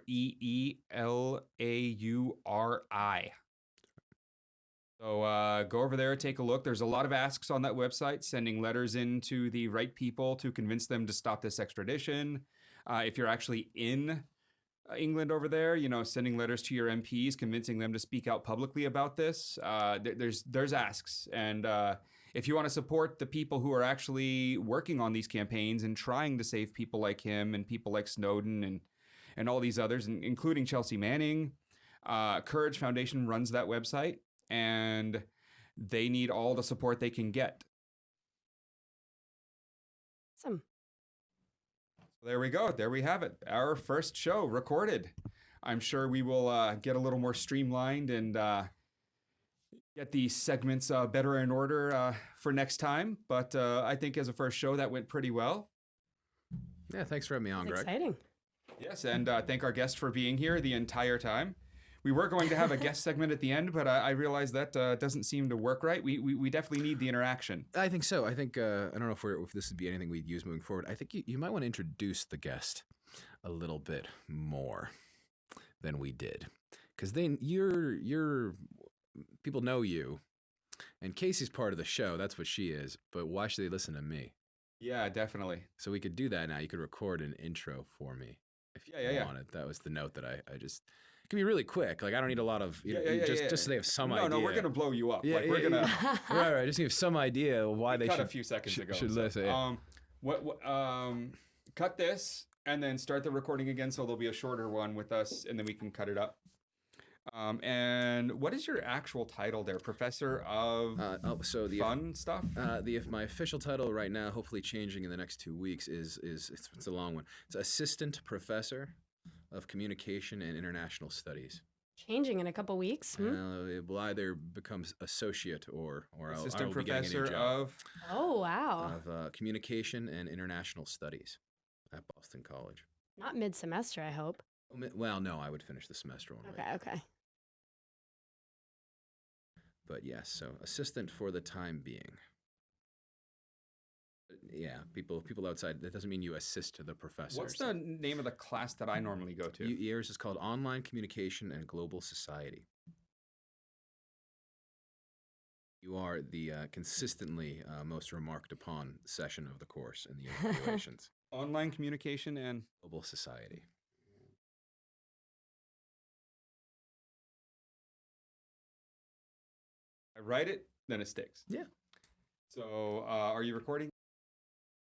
So go over there, take a look. There's a lot of asks on that website, sending letters in to the right people to convince them to stop this extradition. If you're actually in England over there, sending letters to your MPs, convincing them to speak out publicly about this. There's asks. And if you want to support the people who are actually working on these campaigns and trying to save people like him and people like Snowden and and all these others, including Chelsea Manning. Courage Foundation runs that website, and they need all the support they can get. Awesome. There we go. There we have it. Our first show recorded. I'm sure we will get a little more streamlined and get the segments better in order for next time. But I think as a first show, that went pretty well. Yeah, thanks for having me on, That's Greg. exciting. Yes, and thank our guest for being here the entire time. We were going to have a guest segment at the end, but I realized that doesn't seem to work right. We definitely need the interaction. I think so. I think I don't know if this would be anything we'd use moving forward. I think you might want to introduce the guest a little bit more than we did, because then you're people know you, and Casey's part of the show. That's what she is. But why should they listen to me? Yeah, definitely. So we could do that now. You could record an intro for me if you wanted. That was the note that I just. It can be really quick. Like I don't need a lot of just so they have some idea. No, we're gonna blow you up. Yeah, we're gonna right. I just need some idea of why they cut should. A few seconds ago. Should listen. Yeah. Cut this and then start the recording again. So there'll be a shorter one with us, and then we can cut it up. And what is your actual title there? Professor of fun stuff? My official title right now, hopefully changing in the next 2 weeks, is it's a long one. It's Assistant Professor of Communication and International Studies. Changing in a couple weeks. It will either become associate or Assistant I'll be getting a Professor new job. Oh, wow. Of Communication and International Studies at Boston College. Not mid-semester, I hope. Well, no, I would finish the semester one. Okay. But yes, so assistant for the time being. Yeah, people outside, that doesn't mean you assist to the professor. What's the name of the class that I normally go to? Yours is called Online Communication and Global Society. You are the consistently most remarked upon session of the course in the evaluations. Online Communication and Global Society. I write it, then it sticks. Yeah. So are you recording?